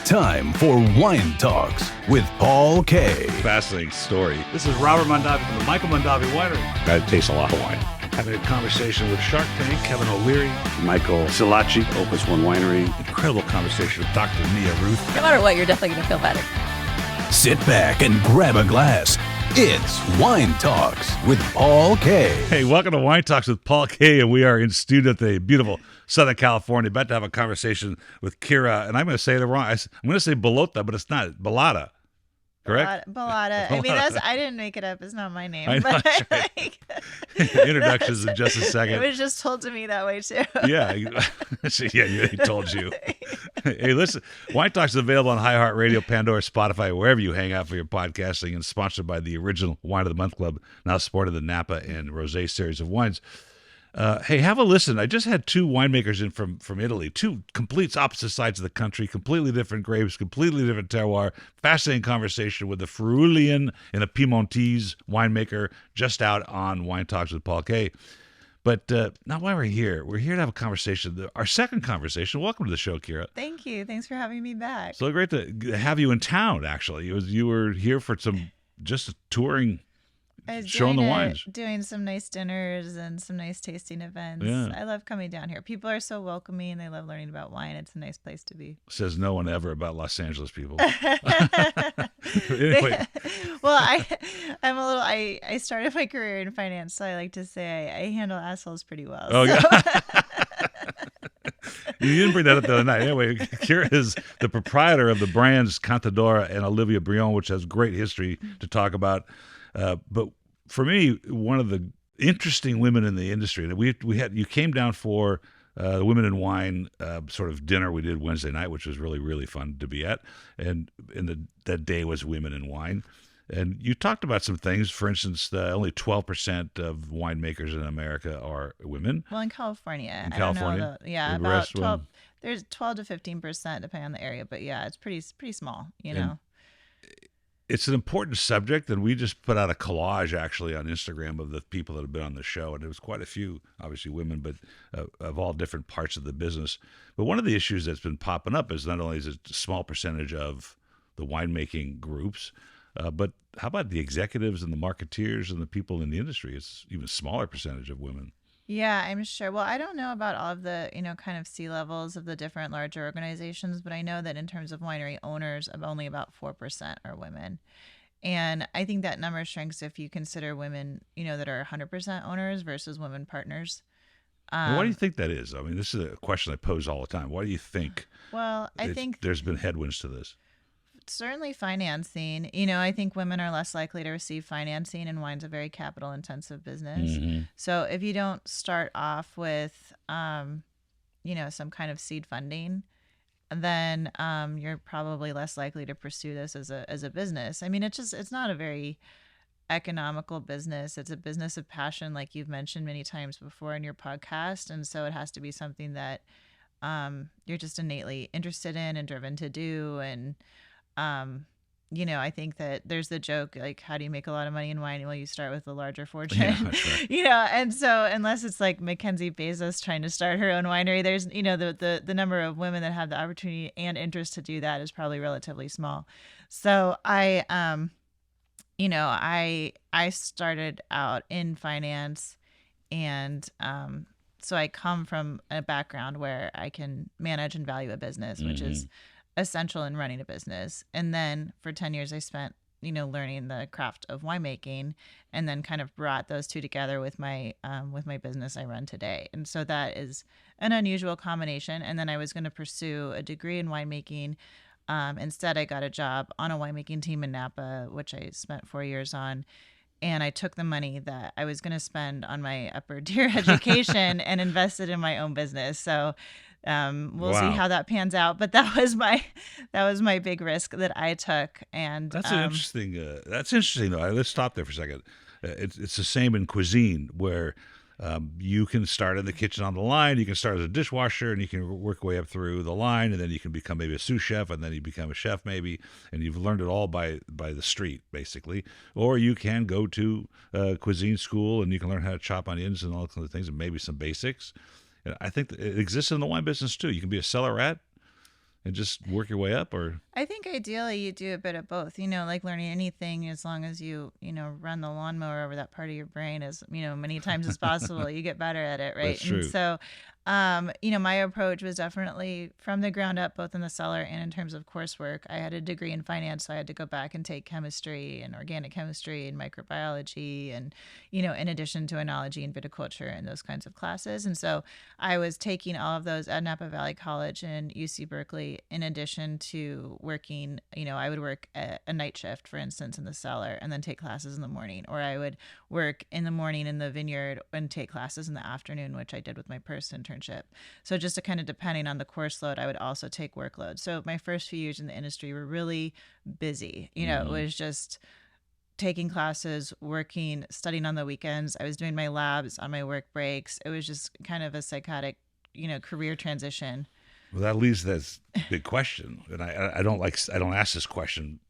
Time for Wine Talks with Paul K. Fascinating story. This is Robert Mondavi from the Michael Mondavi Winery. I taste a lot of wine. Having a conversation with Shark Tank, Kevin O'Leary. Michael Silacci, Opus One Winery. Incredible conversation with Dr. Nia Ruth. No matter what, you're definitely going to feel better. Sit back and grab a glass. It's Wine Talks with Paul K. Hey, welcome to Wine Talks with Paul K. And we are in studio at the beautiful Southern California, about to have a conversation with Kira. And I'm going to say it wrong. I'm going to say Ballotta, but it's not. Ballotta. Correct? Ballotta. I mean, I didn't make it up. It's not my name. I know, but that's right. Introductions in just a second. It was just told to me that way, too. Yeah. Yeah, he told you. Hey, listen, Wine Talks is available on iHeartRadio, Pandora, Spotify, wherever you hang out for your podcasting, and sponsored by the Original Wine of the Month Club, now supported the Napa and Rosé series of wines. Hey, have a listen. I just had two winemakers in from Italy, two complete opposite sides of the country, completely different grapes, completely different terroir. Fascinating conversation with a Friulian and a Piemontese winemaker, just out on Wine Talks with Paul K. But now while we're here to have a conversation. Our second conversation. Welcome to the show, Kira. Thank you. Thanks for having me back. So great to have you in town, actually. You were here for some just touring, showing the wines. Doing some nice dinners and some nice tasting events. Yeah. I love coming down here. People are so welcoming and they love learning about wine. It's a nice place to be. Says no one ever about Los Angeles people. Anyway. Well, I started my career in finance, so I like to say I handle assholes pretty well. Oh, so. yeah. You didn't bring that up the other night. Anyway, Kira is the proprietor of the brands Cantadora and Olivia Brion, which has great history to talk about. But for me, one of the interesting women in the industry, and you came down for the Women in Wine sort of dinner we did Wednesday night, which was really, really fun to be at. And that day was Women in Wine. And you talked about some things. For instance, only 12% of winemakers in America are women. Well, in California. In California? I don't know yeah, The about rest 12. There's 12 to 15%, depending on the area. But yeah, it's pretty small, you know. It's an important subject, and we just put out a collage actually on Instagram of the people that have been on the show, and there was quite a few, obviously women, but of all different parts of the business. But one of the issues that's been popping up is not only is it a small percentage of the winemaking groups, but how about the executives and the marketeers and the people in the industry? It's even a smaller percentage of women. Yeah, I'm sure. Well, I don't know about all of the, kind of C-levels of the different larger organizations, but I know that in terms of winery owners, only about 4% are women. And I think that number shrinks if you consider women, that are 100% owners versus women partners. Why do you think that is? I mean, this is a question I pose all the time. Why do you think? Well, I think there's been headwinds to this. Certainly financing. I think women are less likely to receive financing, and wine's a very capital intensive business. Mm-hmm. So if you don't start off with, some kind of seed funding, then you're probably less likely to pursue this as a business. I mean, it's not a very economical business. It's a business of passion, like you've mentioned many times before in your podcast. And so it has to be something that you're just innately interested in and driven to do. And I think that there's the joke, like, how do you make a lot of money in wine? Well, you start with a larger fortune, yeah, that's right. And so unless it's like Mackenzie Bezos trying to start her own winery, there's, the number of women that have the opportunity and interest to do that is probably relatively small. So I started out in finance, and, so I come from a background where I can manage and value a business, which is essential in running a business. And then for 10 years, I spent, learning the craft of winemaking, and then kind of brought those two together with my business I run today. And so that is an unusual combination. And then I was going to pursue a degree in winemaking. Instead, I got a job on a winemaking team in Napa, which I spent 4 years on. And I took the money that I was going to spend on my upper tier education and invested in my own business. So we'll see how that pans out. But that was my big risk that I took. And that's interesting. That's interesting, though. Let's stop there for a second. It's the same in cuisine, where you can start in the kitchen on the line. You can start as a dishwasher, and you can work your way up through the line, and then you can become maybe a sous chef, and then you become a chef maybe, and you've learned it all by the street, basically. Or you can go to cuisine school, and you can learn how to chop onions and all kinds of things, and maybe some basics. And I think it exists in the wine business too. You can be a cellar rat, and just work your way up? Or I think ideally you do a bit of both, like learning anything, as long as you run the lawnmower over that part of your brain as, many times as possible, you get better at it. Right. That's true. And so, my approach was definitely from the ground up, both in the cellar and in terms of coursework. I had a degree in finance, so I had to go back and take chemistry and organic chemistry and microbiology and, in addition to enology and viticulture and those kinds of classes. And so I was taking all of those at Napa Valley College and UC Berkeley, in addition to working, I would work a night shift, for instance, in the cellar and then take classes in the morning, or I would work in the morning in the vineyard and take classes in the afternoon, which I did with my first internship. So just to kind of depending on the course load, I would also take workload. So my first few years in the industry were really busy. It was just taking classes, working, studying on the weekends. I was doing my labs on my work breaks. It was just kind of a psychotic, career transition. Well, that leads to that big question, and I don't ask this question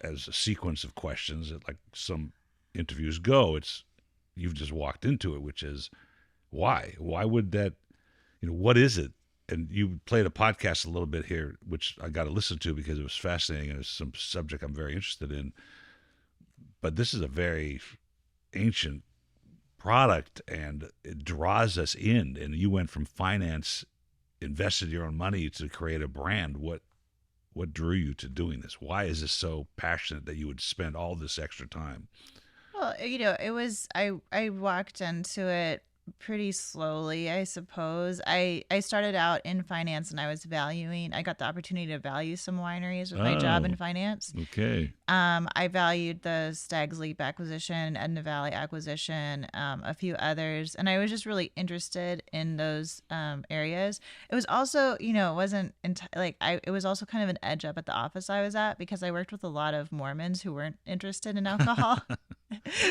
as a sequence of questions that like some interviews go. It's you've just walked into it, which is why? Why would that? What is it? And you played a podcast a little bit here, which I got to listen to because it was fascinating and it's some subject I'm very interested in. But this is a very ancient product, and it draws us in. And you went from finance, invested your own money to create a brand. What drew you to doing this? Why is this so passionate that you would spend all this extra time? Well, it was, I walked into it pretty slowly, I suppose. I started out in finance, and I got the opportunity to value some wineries with my job in finance. Okay. I valued the Stag's Leap acquisition, Edna Valley acquisition, a few others, and I was just really interested in those areas. It was also, it wasn't it was also kind of an edge up at the office I was at, because I worked with a lot of Mormons who weren't interested in alcohol.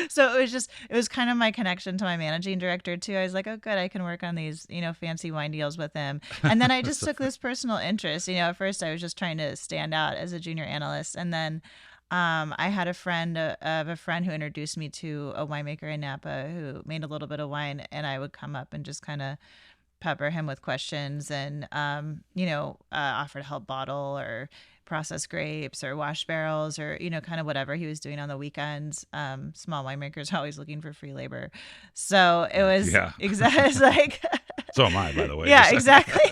So it was kind of my connection to my managing director too. I was like, oh, good, I can work on these, fancy wine deals with him. And then I just took this personal interest. At first I was just trying to stand out as a junior analyst. And then I had a friend who introduced me to a winemaker in Napa who made a little bit of wine, and I would come up and just kind of pepper him with questions and, offer to help bottle or process grapes or wash barrels or, kind of whatever he was doing on the weekends. Small winemakers are always looking for free labor. So it was exactly like, so am I, by the way. Yeah, exactly.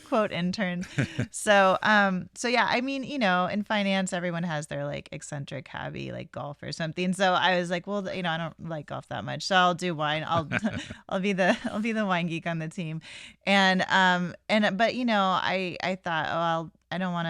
Quote interns. So yeah, I mean, in finance, everyone has their like eccentric hobby, like golf or something. So I was like, well, I don't like golf that much, so I'll do wine. I'll be the wine geek on the team. But I thought, oh, I don't want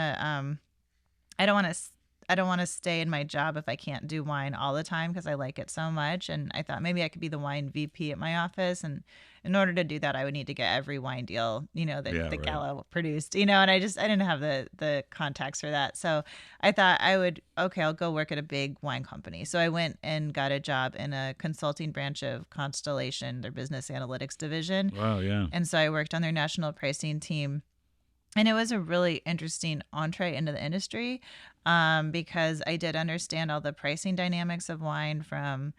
to stay in my job if I can't do wine all the time, because I like it so much. And I thought maybe I could be the wine VP at my office. And in order to do that, I would need to get every wine deal, that Gallo produced, and I didn't have the contacts for that. So I thought I'll go work at a big wine company. So I went and got a job in a consulting branch of Constellation, their business analytics division. Wow, yeah. And so I worked on their national pricing team. And it was a really interesting entree into the industry, because I did understand all the pricing dynamics of wine, from,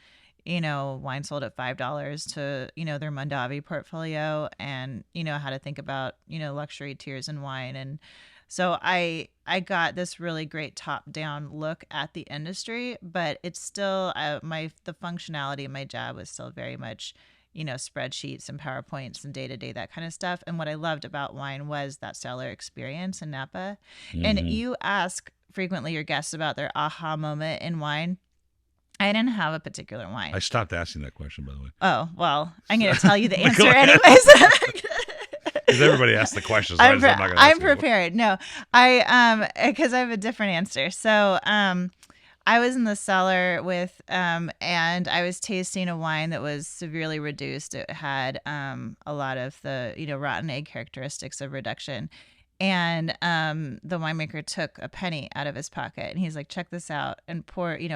wine sold at $5 to, their Mondavi portfolio, and, how to think about, luxury tiers in wine. And so I got this really great top-down look at the industry, but it's still the functionality of my job was still very much, spreadsheets and PowerPoints and day-to-day, that kind of stuff. And what I loved about wine was that cellar experience in Napa. Mm-hmm. And you ask frequently your guests about their aha moment in wine. I didn't have a particular wine. I stopped asking that question, by the way. Oh, well, I'm going to tell you the answer anyways. Because everybody asks the questions. I'm prepared. No, because I have a different answer. So, I was in the cellar with, and I was tasting a wine that was severely reduced. It had a lot of the, rotten egg characteristics of reduction. And the winemaker took a penny out of his pocket, and he's like, check this out, and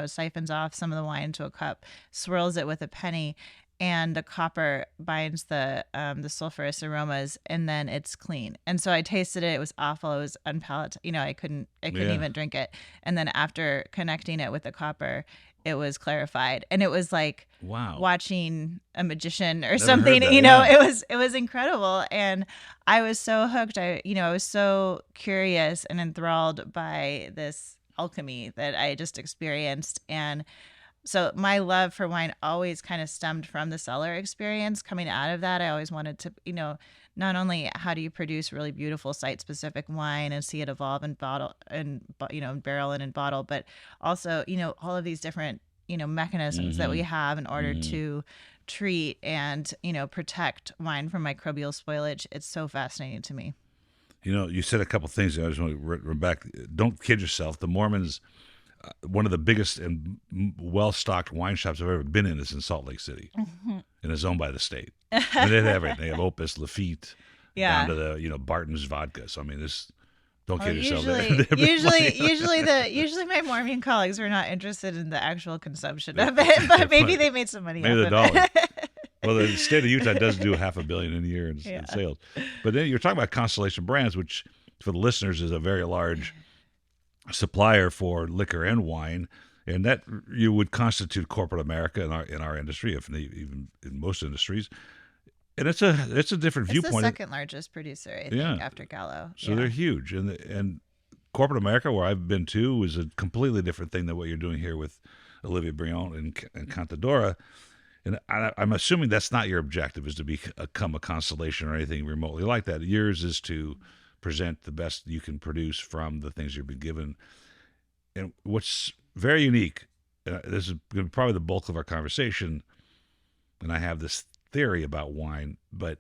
siphons off some of the wine into a cup, swirls it with a penny, and the copper binds the sulfurous aromas, and then it's clean. And so I tasted it. It was awful. It was unpalatable. I couldn't even drink it. And then after connecting it with the copper, it was clarified, and it was like Wow. watching a magician or Never something. heard that, You know, yeah. it was incredible, and I was so hooked. I was so curious and enthralled by this alchemy that I just experienced. And so my love for wine always kind of stemmed from the cellar experience. Coming out of that, I always wanted to, not only how do you produce really beautiful site-specific wine and see it evolve and bottle and barrel and in bottle, but also, all of these different, mechanisms that we have in order to treat and, protect wine from microbial spoilage. It's so fascinating to me. You said a couple things. I just want to run back. Don't kid yourself. The Mormons, one of the biggest and well-stocked wine shops I've ever been in is in Salt Lake City, and it's owned by the state. And they have everything. They have Opus, Lafitte, down to the Barton's vodka. So I mean, don't kid yourself. Usually my Mormon colleagues were not interested in the actual consumption of it, but maybe they made some money. Maybe the off of dollar. it. Well, the state of Utah does do $500 million in a year in sales. But then you're talking about Constellation Brands, which for the listeners is a very large supplier for liquor and wine, and that you would constitute corporate America in our industry, even in most industries. And it's a different viewpoint. It's the second largest producer, I think, after Gallo. So they're huge, and corporate America, where I've been to, is a completely different thing than what you're doing here with Olivia Brion and Cantadora. And I'm assuming that's not your objective, is to become a Constellation or anything remotely like that. Yours is to present the best you can produce from the things you've been given. And what's very unique, this is going to be probably the bulk of our conversation, and I have this theory about wine, but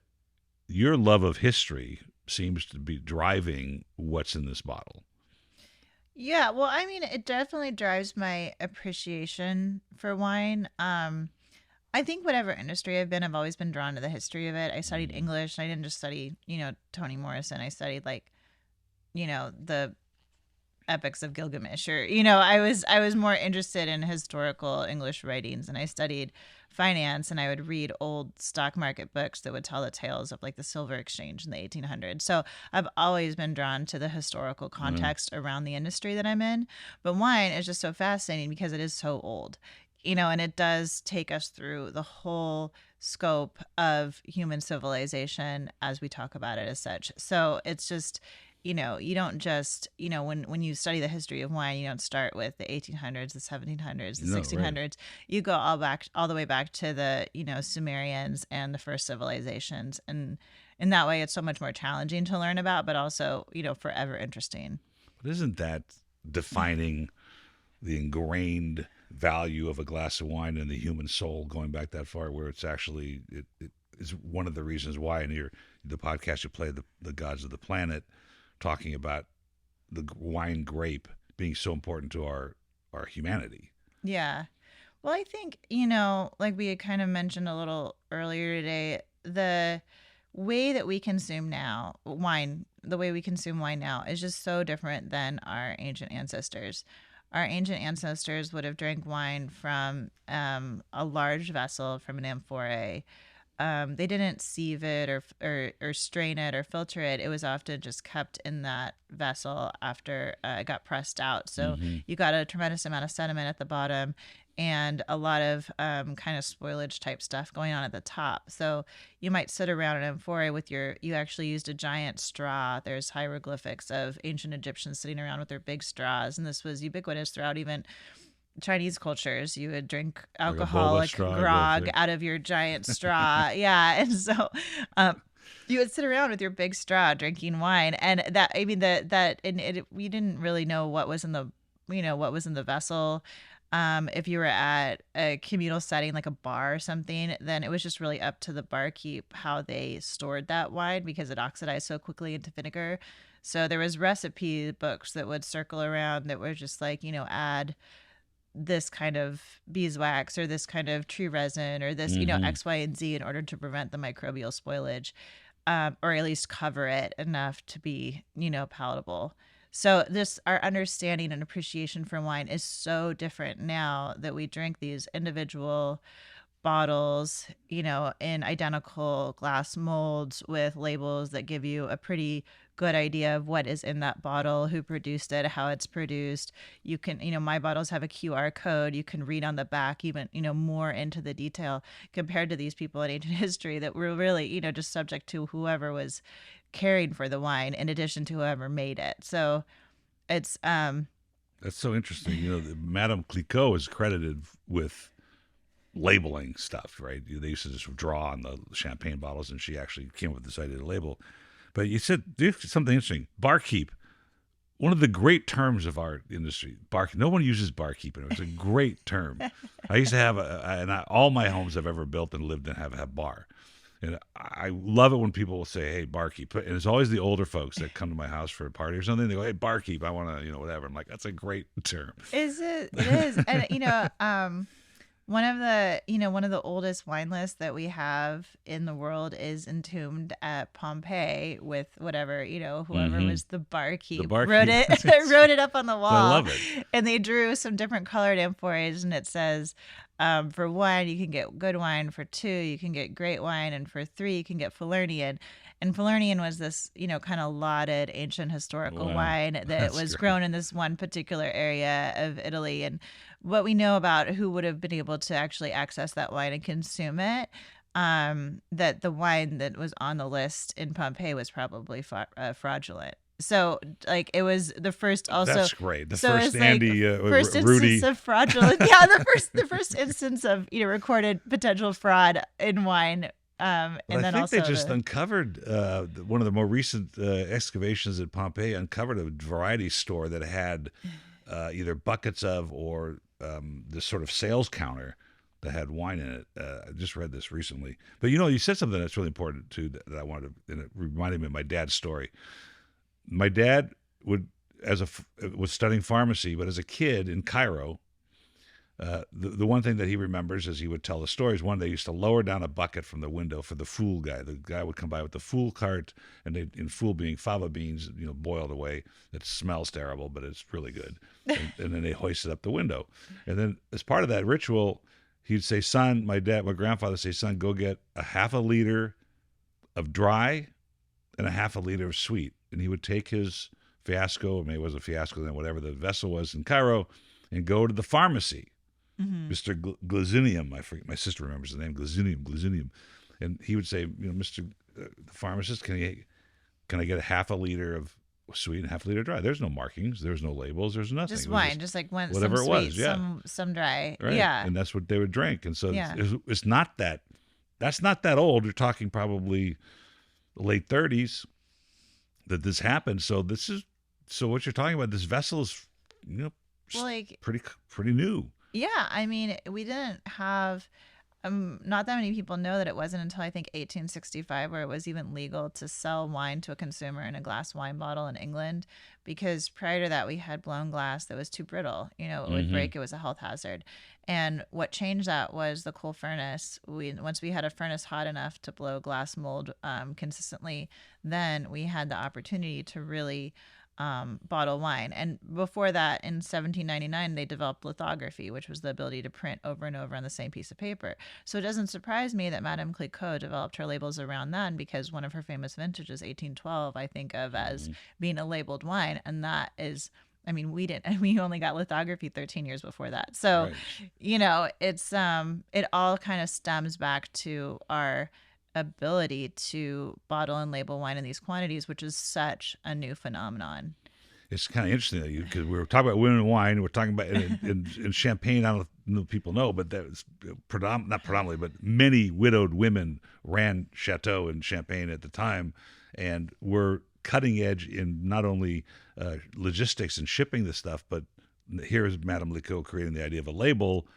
your love of history seems to be driving what's in this bottle. Yeah, well, I mean, it definitely drives my appreciation for wine. I think whatever industry I've been, I've always been drawn to the history of it. I studied English. I didn't just study, Toni Morrison. I studied the epics of Gilgamesh, or I was more interested in historical English writings, and I studied finance, and I would read old stock market books that would tell the tales of like the silver exchange in the 1800s. So I've always been drawn to the historical context around the industry that I'm in. But wine is just so fascinating because it is so old. And it does take us through the whole scope of human civilization as we talk about it as such. So it's just, you don't just, when you study the history of wine, you don't start with the 1800s, the 1700s, the 1600s. Right. You go all the way back to the, Sumerians and the first civilizations. And in that way, it's so much more challenging to learn about, but also, forever interesting. But isn't that defining the ingrained value of a glass of wine in the human soul, going back that far, where it's actually it is one of the reasons why in the podcast you play the gods of the planet, talking about the wine grape being so important to our humanity. Yeah. Well, I think, like we had kind of mentioned a little earlier today, the way that we consume wine now is just so different than our ancient ancestors. Our ancient ancestors would have drank wine from a large vessel, from an amphorae. They didn't sieve it or strain it or filter it. It was often just kept in that vessel after it got pressed out. So you got a tremendous amount of sediment at the bottom and a lot of kind of spoilage type stuff going on at the top. So you might sit around an amphorae you actually used a giant straw. There's hieroglyphics of ancient Egyptians sitting around with their big straws. And this was ubiquitous throughout even Chinese cultures. You would drink alcoholic grog out of your giant straw. Yeah. And so you would sit around with your big straw drinking wine. And we didn't really know what was in the vessel. If you were at a communal setting like a bar or something, then it was just really up to the barkeep how they stored that wine because it oxidized so quickly into vinegar. So there was recipe books that would circle around that were just like, add this kind of beeswax or this kind of tree resin or this, X, Y, and Z in order to prevent the microbial spoilage, or at least cover it enough to be, palatable. So our understanding and appreciation for wine is so different now that we drink these individual bottles, in identical glass molds with labels that give you a pretty good idea of what is in that bottle, who produced it, how it's produced. You can, my bottles have a QR code. You can read on the back even, more into the detail compared to these people in ancient history that were really, just subject to whoever was caring for the wine in addition to whoever made it. So it's That's so interesting. Madame Clicquot is credited with labeling stuff, right? They used to just draw on the champagne bottles, and she actually came up with this idea to label. But you said something interesting. Barkeep, one of the great terms of our industry. No one uses barkeep, and it's a great term. I used to have all my homes I've ever built and lived in have a bar. And I love it when people will say, "Hey, barkeep," and it's always the older folks that come to my house for a party or something. They go, "Hey, barkeep, I want to, whatever." I'm like, "That's a great term." Is it? It is, and one of the oldest wine lists that we have in the world is entombed at Pompeii with whoever was the barkeep, wrote it up on the wall. I love it. And they drew some different colored amphoras, and it says, for 1, you can get good wine. For 2, you can get great wine. And for 3, you can get Falernian. And Falernian was this, kind of lauded ancient historical wine that was grown in this one particular area of Italy. And what we know about who would have been able to actually access that wine and consume it, that the wine that was on the list in Pompeii was probably fraudulent. So, it was the first. Also, that's great. The so first Andy, first Rudy. instance of fraudulent. Yeah, the first instance of recorded potential fraud in wine. And I then think also they just uncovered one of the more recent excavations at Pompeii. Uncovered a variety store that had either buckets of or this sort of sales counter that had wine in it. I just read this recently. But you said something that's really important too that I wanted to, and it reminded me of my dad's story. My dad was studying pharmacy, but as a kid in Cairo, the one thing that he remembers as he would tell the stories, one, they used to lower down a bucket from the window for the fool guy. The guy would come by with the fool cart, and in fool being fava beans, boiled away. It smells terrible, but it's really good. And then they hoist it up the window. And then as part of that ritual, he'd say, "Son," my grandfather say, "Son, go get a half a liter of dry and a half a liter of sweet." And he would take his fiasco, maybe it was a fiasco then, whatever the vessel was in Cairo, and go to the pharmacy. Mr. Glazinium, I forget, my sister remembers the name, Glazinium. And he would say, "Mr. The pharmacist, can I get a half a liter of sweet and half a liter of dry?" There's no markings, there's no labels, there's nothing. Just wine, just like whatever some it was, sweet, yeah. some dry. Right. Yeah. And that's what they would drink. And so it's not that's not that old. You're talking probably late 30s that this happened. So what you're talking about, this vessel is, pretty new. Yeah, I mean, we didn't have, not that many people know that it wasn't until I think 1865 where it was even legal to sell wine to a consumer in a glass wine bottle in England, because prior to that we had blown glass that was too brittle. It would break. It was a health hazard. And what changed that was the coal furnace. Once we had a furnace hot enough to blow glass mold consistently, then we had the opportunity to really bottle wine. And before that, in 1799, they developed lithography, which was the ability to print over and over on the same piece of paper. So it doesn't surprise me that Madame Clicquot developed her labels around then, because one of her famous vintages, 1812, I think of as being a labeled wine. And that is, we only got lithography 13 years before that. So, right. It's, it all kind of stems back to our ability to bottle and label wine in these quantities, which is such a new phenomenon. It's kind of interesting because we were talking about women and wine. We're talking about in Champagne. I don't know if people know, but that was not predominantly, but many widowed women ran chateau in Champagne at the time, and were cutting edge in not only logistics and shipping the stuff, but here is Madame Clicquot creating the idea of a label.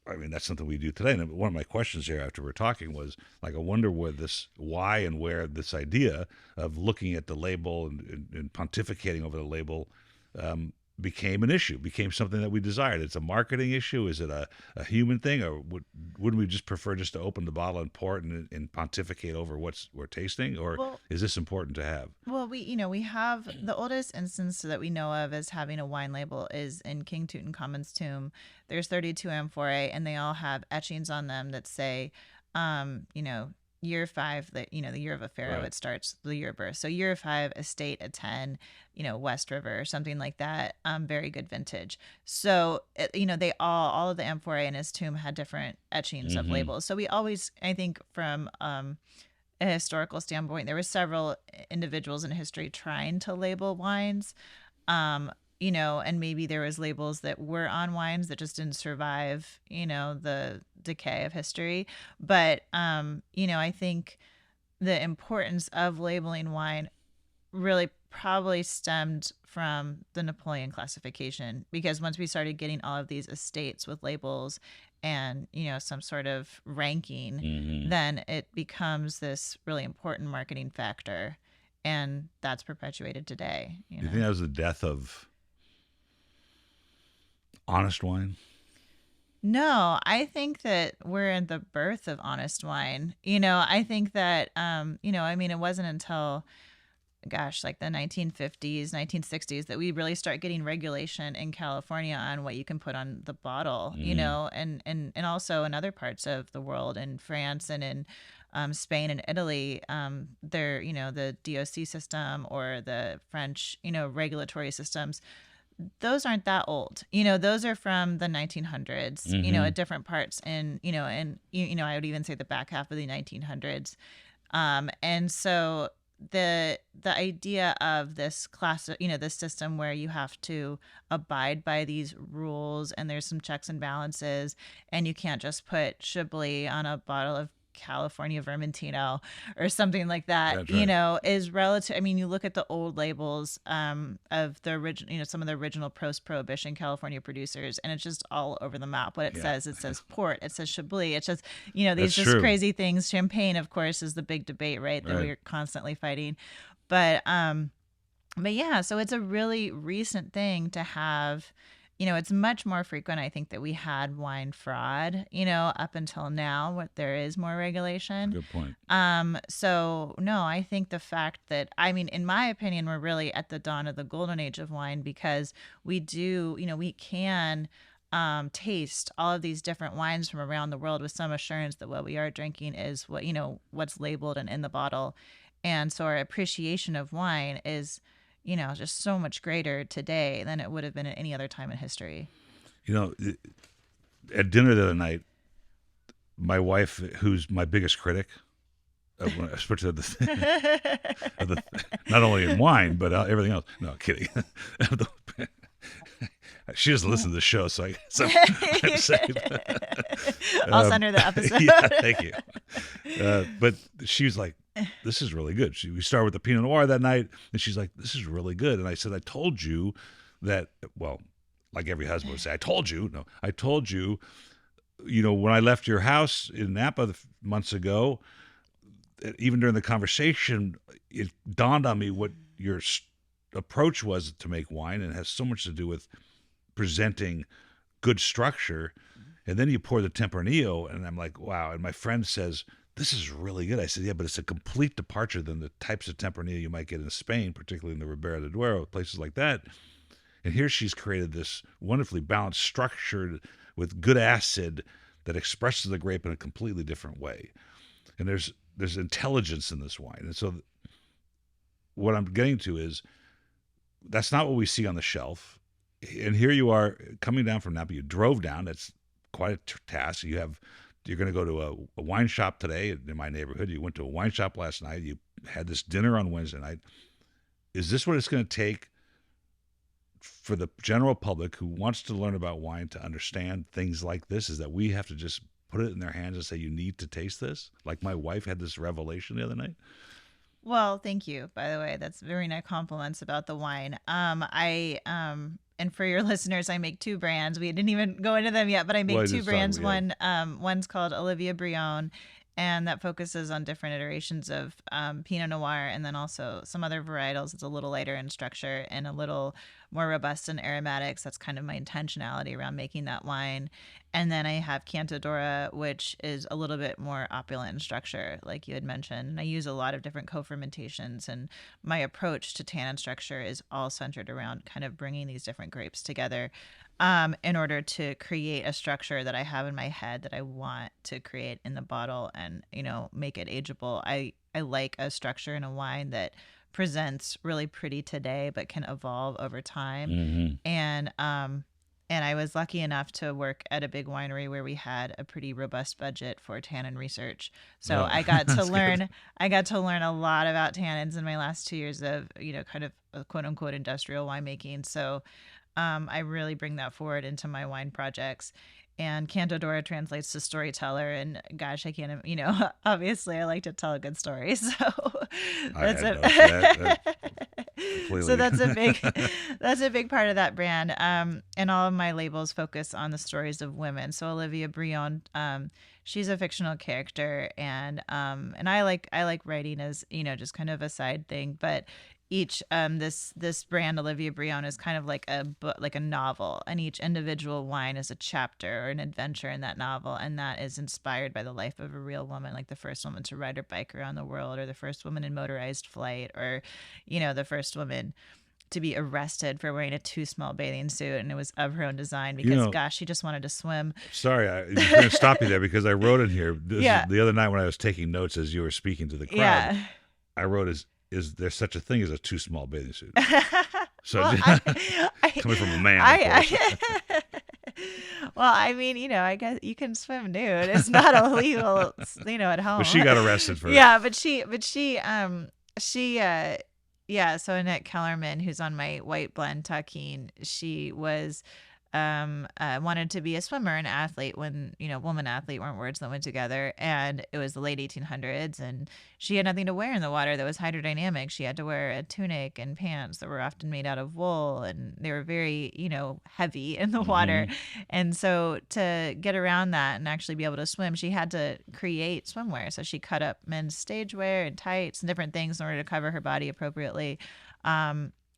I mean, that's something we do today. And one of my questions here after we're talking was, I wonder why and where this idea of looking at the label and pontificating over the label became an issue, became something that we desired. It's a marketing issue. Is it a human thing, or wouldn't we just prefer just to open the bottle and pour it and pontificate over what we're tasting, or is this important to have? Well, we have the oldest instance that we know of as having a wine label is in King Tutankhamun's tomb. There's 32 amphorae, and they all have etchings on them that say, year 5, the year of a pharaoh, it starts the year of birth. So year 5, estate a 10, West River or something like that. Very good vintage. So, they all of the amphorae in his tomb had different etchings of labels. So we always, I think from a historical standpoint, there were several individuals in history trying to label wines. And maybe there was labels that were on wines that just didn't survive, the decay of history. But, I think the importance of labeling wine really probably stemmed from the Napoleon classification, because once we started getting all of these estates with labels and, some sort of ranking, then it becomes this really important marketing factor. And that's perpetuated today. Do you think that was the death of honest wine? No, I think that we're in the birth of honest wine. I think that, it wasn't until, like the 1950s, 1960s that we really start getting regulation in California on what you can put on the bottle, and also in other parts of the world, in France and in Spain and Italy, the DOC system or the French, regulatory systems. Those aren't that old. Those are from the 1900s, at different parts and I would even say the back half of the 1900s. And so the idea of this class, this system where you have to abide by these rules and there's some checks and balances, and you can't just put Chablis on a bottle of California Vermentino or something like that, is relative. I mean, you look at the old labels of the original, some of the original post-Prohibition California producers, and it's just all over the map. What it says port, it says Chablis, it's just, these just crazy things. Champagne, of course, is the big debate, right? That we're constantly fighting. But yeah, so it's a really recent thing to have. It's much more frequent, I think, that we had wine fraud, up until now, what there is more regulation. Good point. So, no, I think the fact that, in my opinion, we're really at the dawn of the golden age of wine, because we do, we can taste all of these different wines from around the world with some assurance that what we are drinking is what, what's labeled and in the bottle. And so our appreciation of wine is, just so much greater today than it would have been at any other time in history. At dinner the other night, my wife, who's my biggest critic, especially not only in wine, but everything else. No, kidding. She doesn't listen to the show, so I guess I'm safe. I'll send her the episode. Yeah, thank you. But she was like, this is really good. We started with the Pinot Noir that night, and she's like, this is really good. And I said, I told you that, well, like every husband would say, I told you. No, I told you, when I left your house in Napa months ago, even during the conversation, it dawned on me what your approach was to make wine, and it has so much to do with presenting good structure. And then you pour the Tempranillo, and I'm like, wow. And my friend says, this is really good. I said, yeah, but it's a complete departure than the types of Tempranillo you might get in Spain, particularly in the Ribera del Duero, places like that. And here she's created this wonderfully balanced structure with good acid that expresses the grape in a completely different way. And there's intelligence in this wine. And so what I'm getting to is that's not what we see on the shelf. And here you are coming down from Napa. You drove down. That's quite a task. You're going to go to a wine shop today in my neighborhood. You went to a wine shop last night. You had this dinner on Wednesday night. Is this what it's going to take for the general public who wants to learn about wine to understand things like this? Is that we have to just put it in their hands and say, you need to taste this? Like my wife had this revelation the other night. Well, thank you, by the way. That's very nice compliments about the wine. And for your listeners, I make 2 brands. We didn't even go into them yet, but I make 2 brands. One's called Olivia Brion, and that focuses on different iterations of Pinot Noir, and then also some other varietals. It's a little lighter in structure and a little more robust in aromatics. That's kind of my intentionality around making that wine. And then I have Cantadora, which is a little bit more opulent in structure, like you had mentioned. And I use a lot of different co-fermentations, and my approach to tannin structure is all centered around kind of bringing these different grapes together in order to create a structure that I have in my head that I want to create in the bottle and, make it ageable. I like a structure in a wine that presents really pretty today, but can evolve over time. Mm-hmm. And I was lucky enough to work at a big winery where we had a pretty robust budget for tannin research. So I got to learn a lot about tannins in my last 2 years of, kind of a quote unquote industrial winemaking. So I really bring that forward into my wine projects. And Cantadora translates to storyteller. And gosh, I can't, obviously I like to tell a good story. So that's So that's a big part of that brand. And all of my labels focus on the stories of women. So Olivia Brion, she's a fictional character, and I like writing as, just kind of a side thing, but each this brand Olivia Brion is kind of like a novel, and each individual wine is a chapter or an adventure in that novel, and that is inspired by the life of a real woman, like the first woman to ride her bike around the world, or the first woman in motorized flight, or the first woman to be arrested for wearing a too small bathing suit, and it was of her own design because gosh, she just wanted to swim. Sorry, I'm going to stop you there because I wrote in here the other night when I was taking notes as you were speaking to the crowd. Yeah. I wrote is there such a thing as a too small bathing suit? So Well, coming from a man, of course. Well, I mean, I guess you can swim nude. It's not illegal, at home. But she got arrested for yeah, but she, so Annette Kellerman, who's on my white blend Taquine, she was wanted to be a swimmer, an athlete when, woman athlete weren't words that went together. And it was the late 1800s, and she had nothing to wear in the water that was hydrodynamic. She had to wear a tunic and pants that were often made out of wool, and they were very, heavy in the water. And so to get around that and actually be able to swim, she had to create swimwear. So she cut up men's stage wear and tights and different things in order to cover her body appropriately.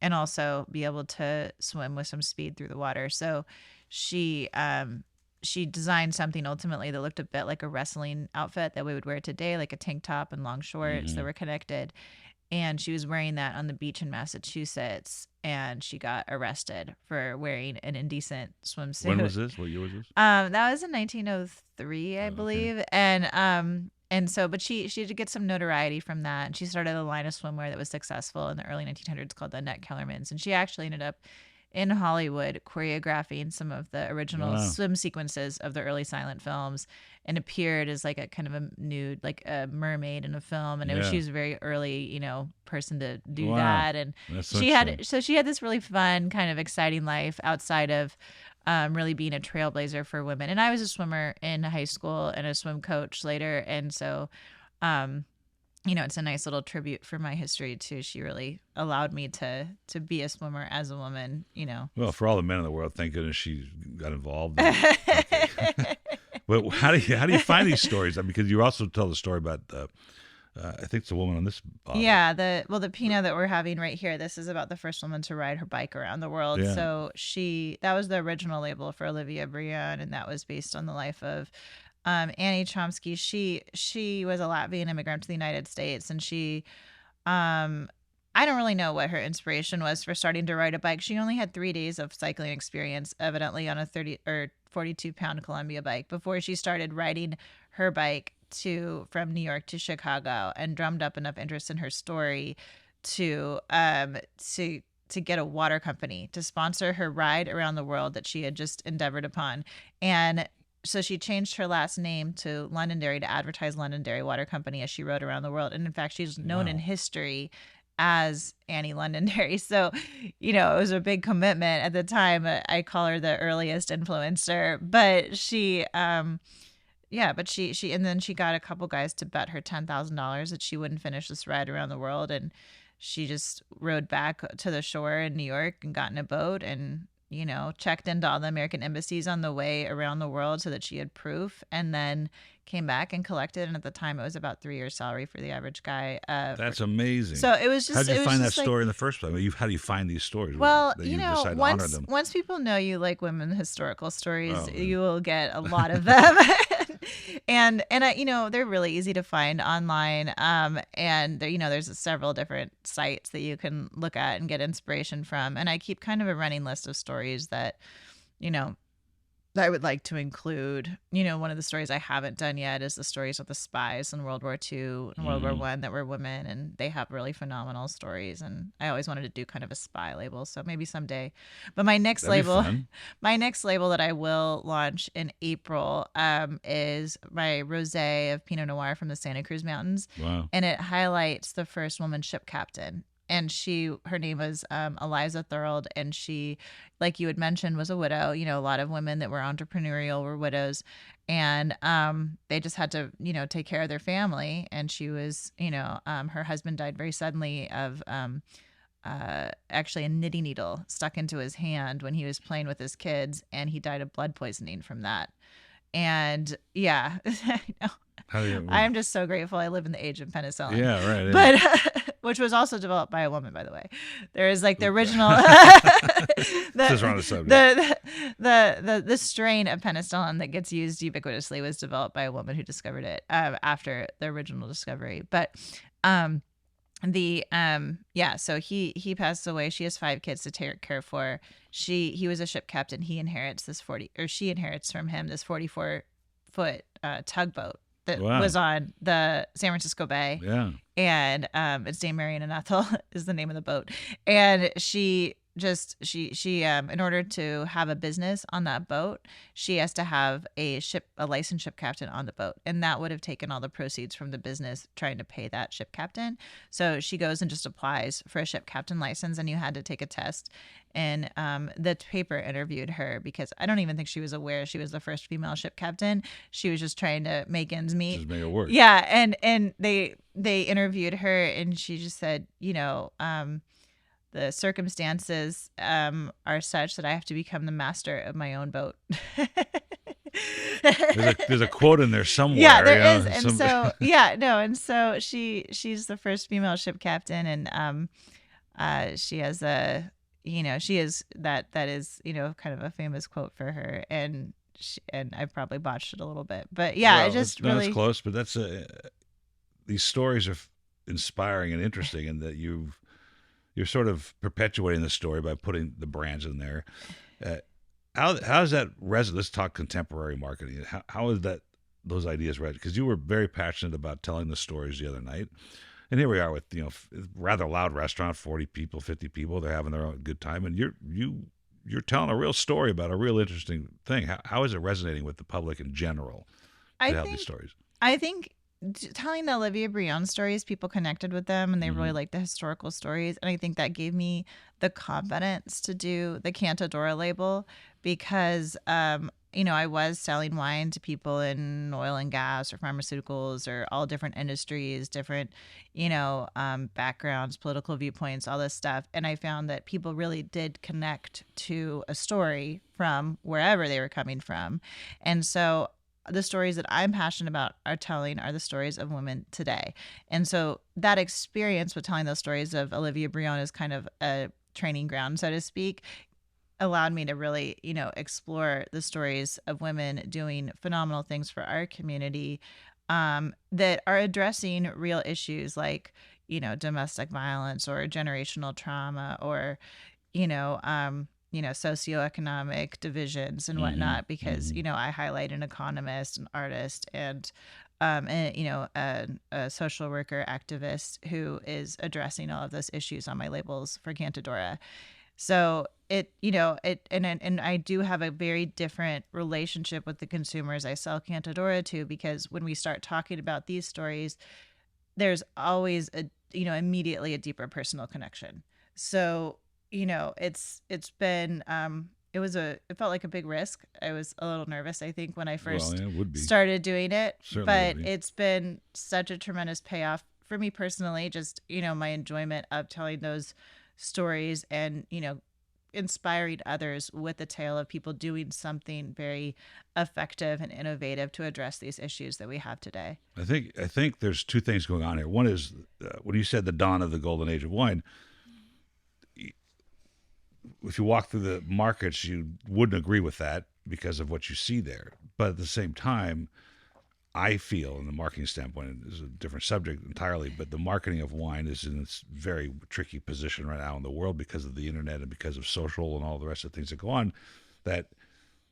And also be able to swim with some speed through the water. So she designed something ultimately that looked a bit like a wrestling outfit that we would wear today, like a tank top and long shorts that were connected. And she was wearing that on the beach in Massachusetts, and she got arrested for wearing an indecent swimsuit. When was this? What year was this? That was in 1903, I believe. Okay. And so, but she did get some notoriety from that, and she started a line of swimwear that was successful in the early 1900s called the Annette Kellermans. And she actually ended up in Hollywood choreographing some of the original swim sequences of the early silent films, and appeared as like a kind of a nude, like a mermaid in a film. And she was a very early, person to do that. And she had this really fun, kind of exciting life outside of really being a trailblazer for women. And I was a swimmer in high school and a swim coach later. And so, it's a nice little tribute for my history too. She really allowed me to be a swimmer as a woman, Well, for all the men in the world, thank goodness she got involved. But how do you find these stories? Because you also tell the story about I think it's a woman on this bottle. Yeah, the Pinot that we're having right here, this is about the first woman to ride her bike around the world. Yeah. So that was the original label for Olivia Brion, and that was based on the life of Annie Chomsky. She was a Latvian immigrant to the United States, and she I don't really know what her inspiration was for starting to ride a bike. She only had 3 days of cycling experience, evidently on a 30 or 42-pound Columbia bike, before she started riding her bike from New York to Chicago, and drummed up enough interest in her story to get a water company to sponsor her ride around the world that she had just endeavored upon. And so she changed her last name to Londonderry to advertise Londonderry Water Company as she rode around the world. And in fact, she's known in history as Annie Londonderry. So, it was a big commitment at the time. I call her the earliest influencer, but she and then she got a couple guys to bet her $10,000 that she wouldn't finish this ride around the world. And she just rode back to the shore in New York and got in a boat and, checked into all the American embassies on the way around the world so that she had proof, and then came back and collected. And at the time, it was about 3 years' salary for the average guy. That's amazing. So it was just. How'd you find that like, story in the first place? I mean, how do you find these stories? Well, that you decide to honor them? once people know you like women historical stories, Oh, you will get a lot of them. and I, they're really easy to find online. And there, there's several different sites that you can look at and get inspiration from. And I keep kind of a running list of stories that, that I would like to include. One of the stories I haven't done yet is the stories of the spies in World War II and World War I that were women, and they have really phenomenal stories. And I always wanted to do kind of a spy label, so maybe someday. But my next That'd be label, fun. my next label that I will launch in April, is my rosé of Pinot Noir from the Santa Cruz Mountains, Wow. and it highlights the first woman ship captain. And her name was Eliza Thorold, and she, like you had mentioned, was a widow. A lot of women that were entrepreneurial were widows, and they just had to, take care of their family. And she was, her husband died very suddenly of actually a knitting needle stuck into his hand when he was playing with his kids, and he died of blood poisoning from that. And yeah, I know. I'm just so grateful I live in the age of penicillin. Yeah, right. Yeah. But which was also developed by a woman, by the way. There is like the original This is on the subject. the strain of penicillin that gets used ubiquitously was developed by a woman who discovered it after the original discovery. But so he passed away. She has 5 kids to take care for. He was a ship captain. He inherits she inherits from him this 44-foot tugboat that was on the San Francisco Bay. Yeah. And it's Dame Marian and Ethel is the name of the boat. And she in order to have a business on that boat, she has to have a licensed ship captain on the boat, and that would have taken all the proceeds from the business trying to pay that ship captain. So she goes and just applies for a ship captain license, and you had to take a test. And the paper interviewed her because I don't even think she was aware she was the first female ship captain. She was just trying to make ends meet. Just make it work. Yeah, and they interviewed her, and she just said, the circumstances are such that I have to become the master of my own boat. There's a quote in there somewhere. Yeah, there is. And so she's the first female ship captain, and she has that is kind of a famous quote for her, and I probably botched it a little bit, but yeah, it just really that's close. But that's these stories are inspiring and interesting, and that you're sort of perpetuating the story by putting the brands in there. How does that resonate? Let's talk contemporary marketing. How is those ideas resonate? Because you were very passionate about telling the stories the other night, and here we are with rather loud restaurant, 40 people, 50 people, they're having their own good time, and you're telling a real story about a real interesting thing. How is it resonating with the public in general to have these stories? I think telling the Olivia Brion stories, people connected with them, and they really liked the historical stories. And I think that gave me the confidence to do the Cantadora label because, I was selling wine to people in oil and gas or pharmaceuticals or all different industries, different, backgrounds, political viewpoints, all this stuff. And I found that people really did connect to a story from wherever they were coming from. And so the stories that I'm passionate about are the stories of women today. And so that experience with telling those stories of Olivia Brion is kind of a training ground, so to speak, allowed me to really, explore the stories of women doing phenomenal things for our community that are addressing real issues like, domestic violence or generational trauma or, socioeconomic divisions and whatnot, because, I highlight an economist, an artist, and a social worker activist who is addressing all of those issues on my labels for Cantadora. So and I do have a very different relationship with the consumers I sell Cantadora to, because when we start talking about these stories, there's always immediately a deeper personal connection. So, it's been, it felt like a big risk. I was a little nervous, I think, when I first started doing it, but it's been such a tremendous payoff for me personally, just, my enjoyment of telling those stories and, inspiring others with the tale of people doing something very effective and innovative to address these issues that we have today. I think there's two things going on here. One is when you said the dawn of the golden age of wine. If you walk through the markets, you wouldn't agree with that because of what you see there. But at the same time, I feel, in the marketing standpoint, this is a different subject entirely, but the marketing of wine is in this very tricky position right now in the world because of the internet and because of social and all the rest of the things that go on, that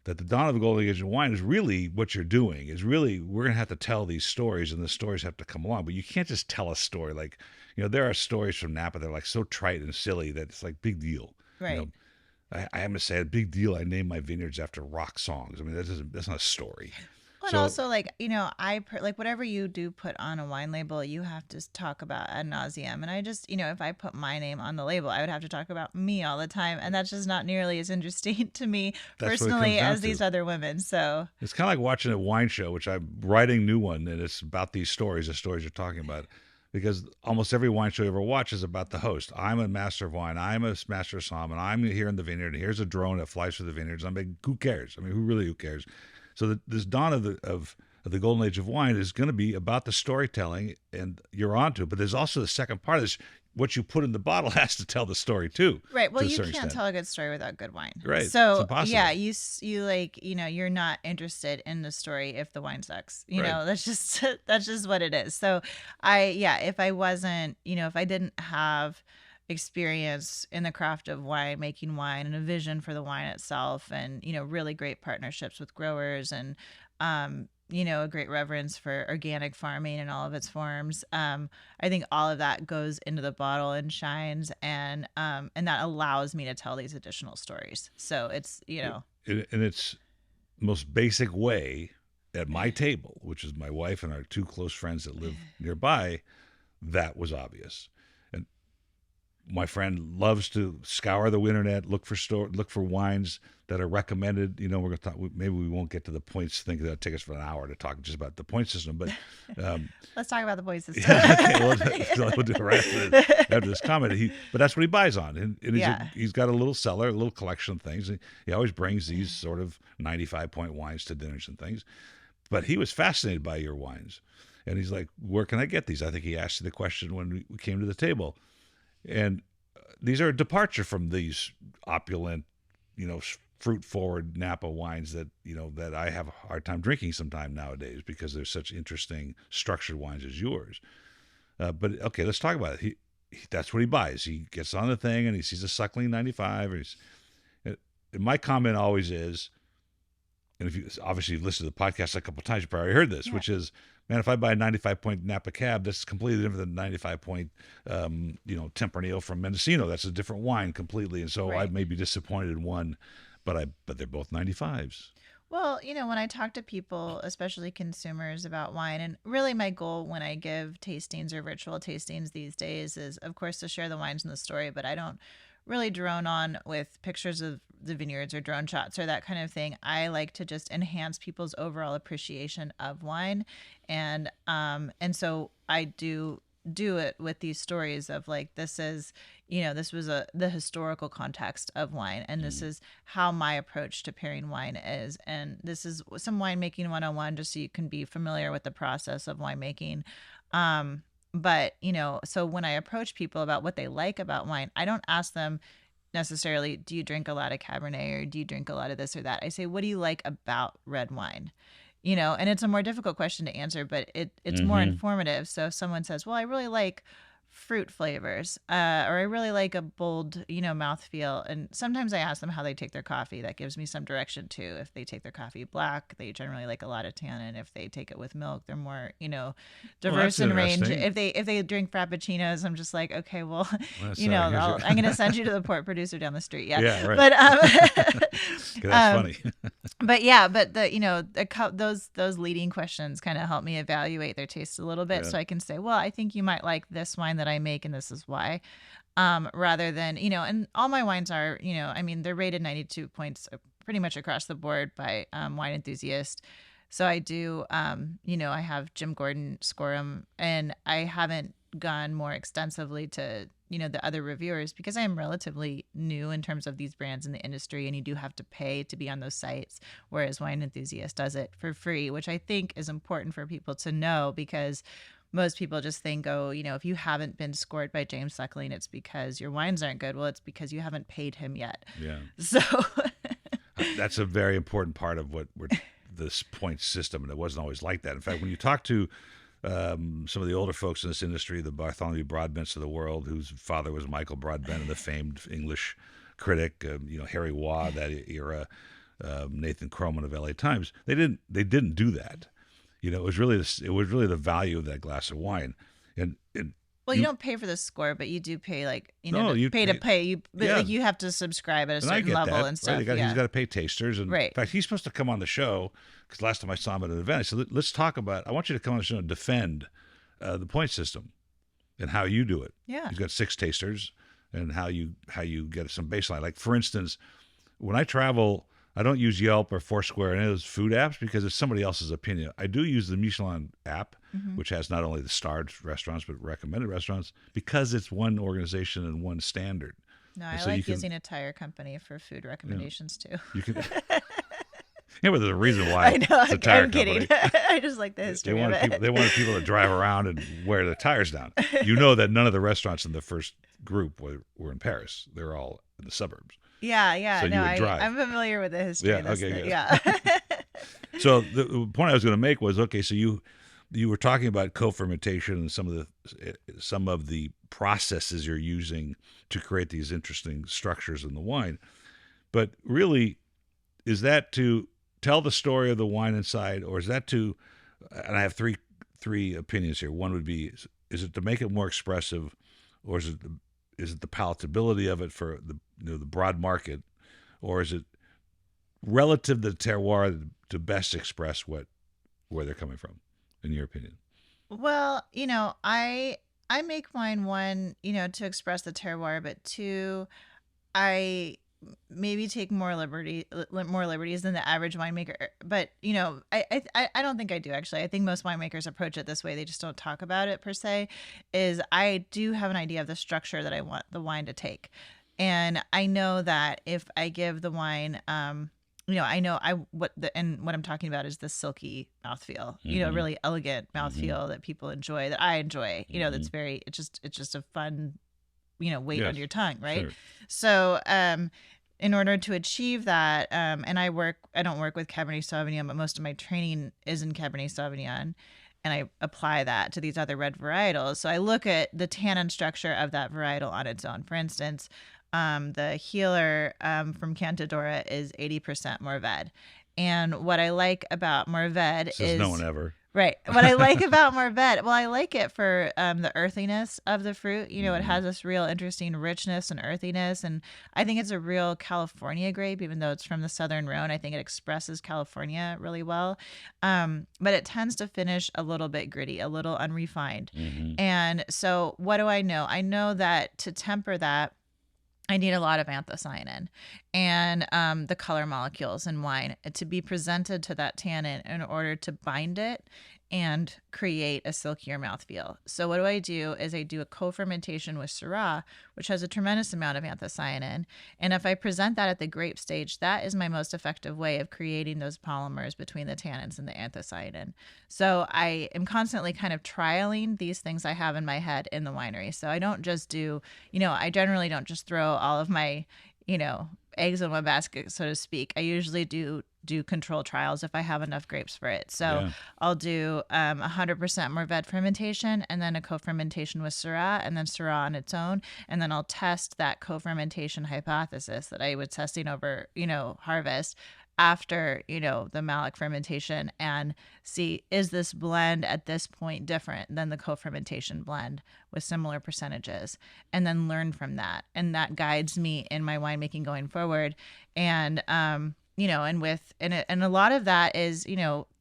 the dawn of the golden age of wine is really what you're doing. Is really, we're going to have to tell these stories, and the stories have to come along. But you can't just tell a story. Like, there are stories from Napa that are like so trite and silly that it's like big deal. Right. I am to say a big deal. I named my vineyards after rock songs. I mean, that's not a story. Well, and also, like, like whatever you do put on a wine label, you have to talk about ad nauseum. And I just, if I put my name on the label, I would have to talk about me all the time. And that's just not nearly as interesting to me personally as these other women. So it's kind of like watching a wine show, which I'm writing a new one, and it's about these stories, the stories you're talking about. Because almost every wine show you ever watch is about the host. I'm a master of wine. I'm a master of somm, and I'm here in the vineyard. And here's a drone that flies through the vineyards. I'm like, who cares? I mean, who cares? So this dawn of the golden age of wine is going to be about the storytelling, and you're onto it. But there's also the second part is what you put in the bottle has to tell the story too. Right. Well, you can't tell a good story without good wine. Right. So it's impossible. Yeah, you like, you're not interested in the story if the wine sucks. That's just what it is. So if I wasn't, if I didn't have experience in the craft of wine, making wine, and a vision for the wine itself, and really great partnerships with growers, and a great reverence for organic farming in all of its forms. I think all of that goes into the bottle and shines, and that allows me to tell these additional stories. So it's in its most basic way, at my table, which is my wife and our two close friends that live nearby, that was obvious. My friend loves to scour the internet, look for wines that are recommended. We're going to talk. Maybe we won't get to the points thing. That'll take us for an hour to talk just about the point system. But let's talk about the point system. Yeah, okay, we'll do it right after this comment. But that's what he buys on, and he's got a little cellar, a little collection of things. He always brings these sort of 95-point wines to dinners and things. But he was fascinated by your wines, and he's like, "Where can I get these?" I think he asked you the question when we came to the table. And these are a departure from these opulent, fruit-forward Napa wines that that I have a hard time drinking sometime nowadays because they're such interesting structured wines as yours. But okay, let's talk about it. That's what he buys. He gets on the thing and he sees a Suckling 95. And my comment always is, and if you obviously listened to the podcast a couple of times, you probably heard this, which is, man, if I buy a 95-point Napa Cab, that's completely different than 95-point, Tempranillo from Mendocino. That's a different wine completely. And so I may be disappointed in one, but they're both 95s. Well, when I talk to people, especially consumers, about wine, and really my goal when I give tastings or virtual tastings these days is, of course, to share the wines and the story, but I don't really drone on with pictures of the vineyards or drone shots or that kind of thing. I like to just enhance people's overall appreciation of wine, and so I do it with these stories of like, this is, this was the historical context of wine, and this is how my approach to pairing wine is, and this is some winemaking 101, just so you can be familiar with the process of winemaking. But, so when I approach people about what they like about wine, I don't ask them necessarily, do you drink a lot of Cabernet or do you drink a lot of this or that? I say, what do you like about red wine? And it's a more difficult question to answer, but it's more informative. So if someone says, well, I really like fruit flavors, or I really like a bold, mouthfeel. And sometimes I ask them how they take their coffee. That gives me some direction too. If they take their coffee black, they generally like a lot of tannin. If they take it with milk, they're more, diverse in range. If they drink frappuccinos, I'm just like, okay, well, I'm going to send you to the port producer down the street. Yeah, right. But that's funny. but those leading questions kind of help me evaluate their taste a little bit, so I can say, well, I think you might like this wine that I make, and this is why, rather than, and all my wines are, they're rated 92 points pretty much across the board by Wine Enthusiast. So I do, I have Jim Gordon score them, and I haven't gone more extensively to, the other reviewers, because I am relatively new in terms of these brands in the industry, and you do have to pay to be on those sites, whereas Wine Enthusiast does it for free, which I think is important for people to know, because most people just think, oh, if you haven't been scored by James Suckling, it's because your wines aren't good. Well, it's because you haven't paid him yet. Yeah. So that's a very important part of what this point system, and it wasn't always like that. In fact, when you talk to some of the older folks in this industry, the Bartholomew Broadbents of the world, whose father was Michael Broadbent, the famed English critic, Harry Waugh, that era, Nathan Croman of LA Times, they didn't do that. It was really the value of that glass of wine, and well, you don't pay for the score, but you do pay, like, No, you pay to pay. You Yeah. like, you have to subscribe at a and I certain get level that, and stuff. right? He's got to pay tasters, and Right. in fact, he's supposed to come on the show, because last time I saw him at an event, I said, let's talk about. I want you to come on the show and defend the point system and how you do it. Yeah. He's got 6 tasters, and how you get some baseline. Like, for instance, when I travel, I don't use Yelp or Foursquare or any of those food apps, because it's somebody else's opinion. I do use the Michelin app, which has not only the starred restaurants but recommended restaurants, because it's one organization and one standard. No, And I so you like can- using a tire company for food recommendations too. You can. Yeah, but there's a reason why I know. it's a tire I'm kidding. company. I just like the history of it. They wanted people to drive around and wear their tires down. You know that none of the restaurants in the first group were in Paris. They're all in the suburbs. Yeah. So you No, would drive. I'm familiar with the history of this. Okay, good. Yeah. So the point I was going to make was, okay, so you were talking about co-fermentation and some of the processes you're using to create these interesting structures in the wine. But really, is that to tell the story of the wine inside, or is that to, and I have three opinions here. One would be, is it to make it more expressive, or is it the palatability of it for the broad market, or is it relative to the terroir to best express where they're coming from, in your opinion? Well, I make wine, one, to express the terroir, but two, I maybe take more liberties than the average winemaker. But I don't think I do, actually. I think most winemakers approach it this way. They just don't talk about it per se. Is I do have an idea of the structure that I want the wine to take, and I know that if I give the wine, I know what I'm talking about is the silky mouthfeel, really elegant mouthfeel that people enjoy, that I enjoy, that's very, it's just a fun, weight on your tongue. Right. Sure. So, in order to achieve that, and I don't work with Cabernet Sauvignon, but most of my training is in Cabernet Sauvignon, and I apply that to these other red varietals. So I look at the tannin structure of that varietal on its own. For instance, the Healer from Cantadora is 80% Mourvèdre. And what I like about Mourvèdre Says no one ever. Right. What I like about Mourvèdre, I like it for the earthiness of the fruit. It has this real interesting richness and earthiness. And I think it's a real California grape, even though it's from the Southern Rhone. I think it expresses California really well. But it tends to finish a little bit gritty, a little unrefined. And so what do I know? I know that to temper that, I need a lot of anthocyanin and the color molecules in wine to be presented to that tannin in order to bind it and create a silkier mouthfeel. So what I do is I do a co-fermentation with Syrah, which has a tremendous amount of anthocyanin. And if I present that at the grape stage, that is my most effective way of creating those polymers between the tannins and the anthocyanin. So I am constantly kind of trialing these things I have in my head in the winery. So I don't just do, I generally don't just throw all of my, eggs in one basket, so to speak. I usually do control trials if I have enough grapes for it. So I'll do 100% Mourvèdre fermentation, and then a co-fermentation with Syrah, and then Syrah on its own. And then I'll test that co-fermentation hypothesis that I was testing over, harvest after, the malic fermentation, and see, is this blend at this point different than the co-fermentation blend with similar percentages, and then learn from that. And that guides me in my winemaking going forward. And, and a lot of that is,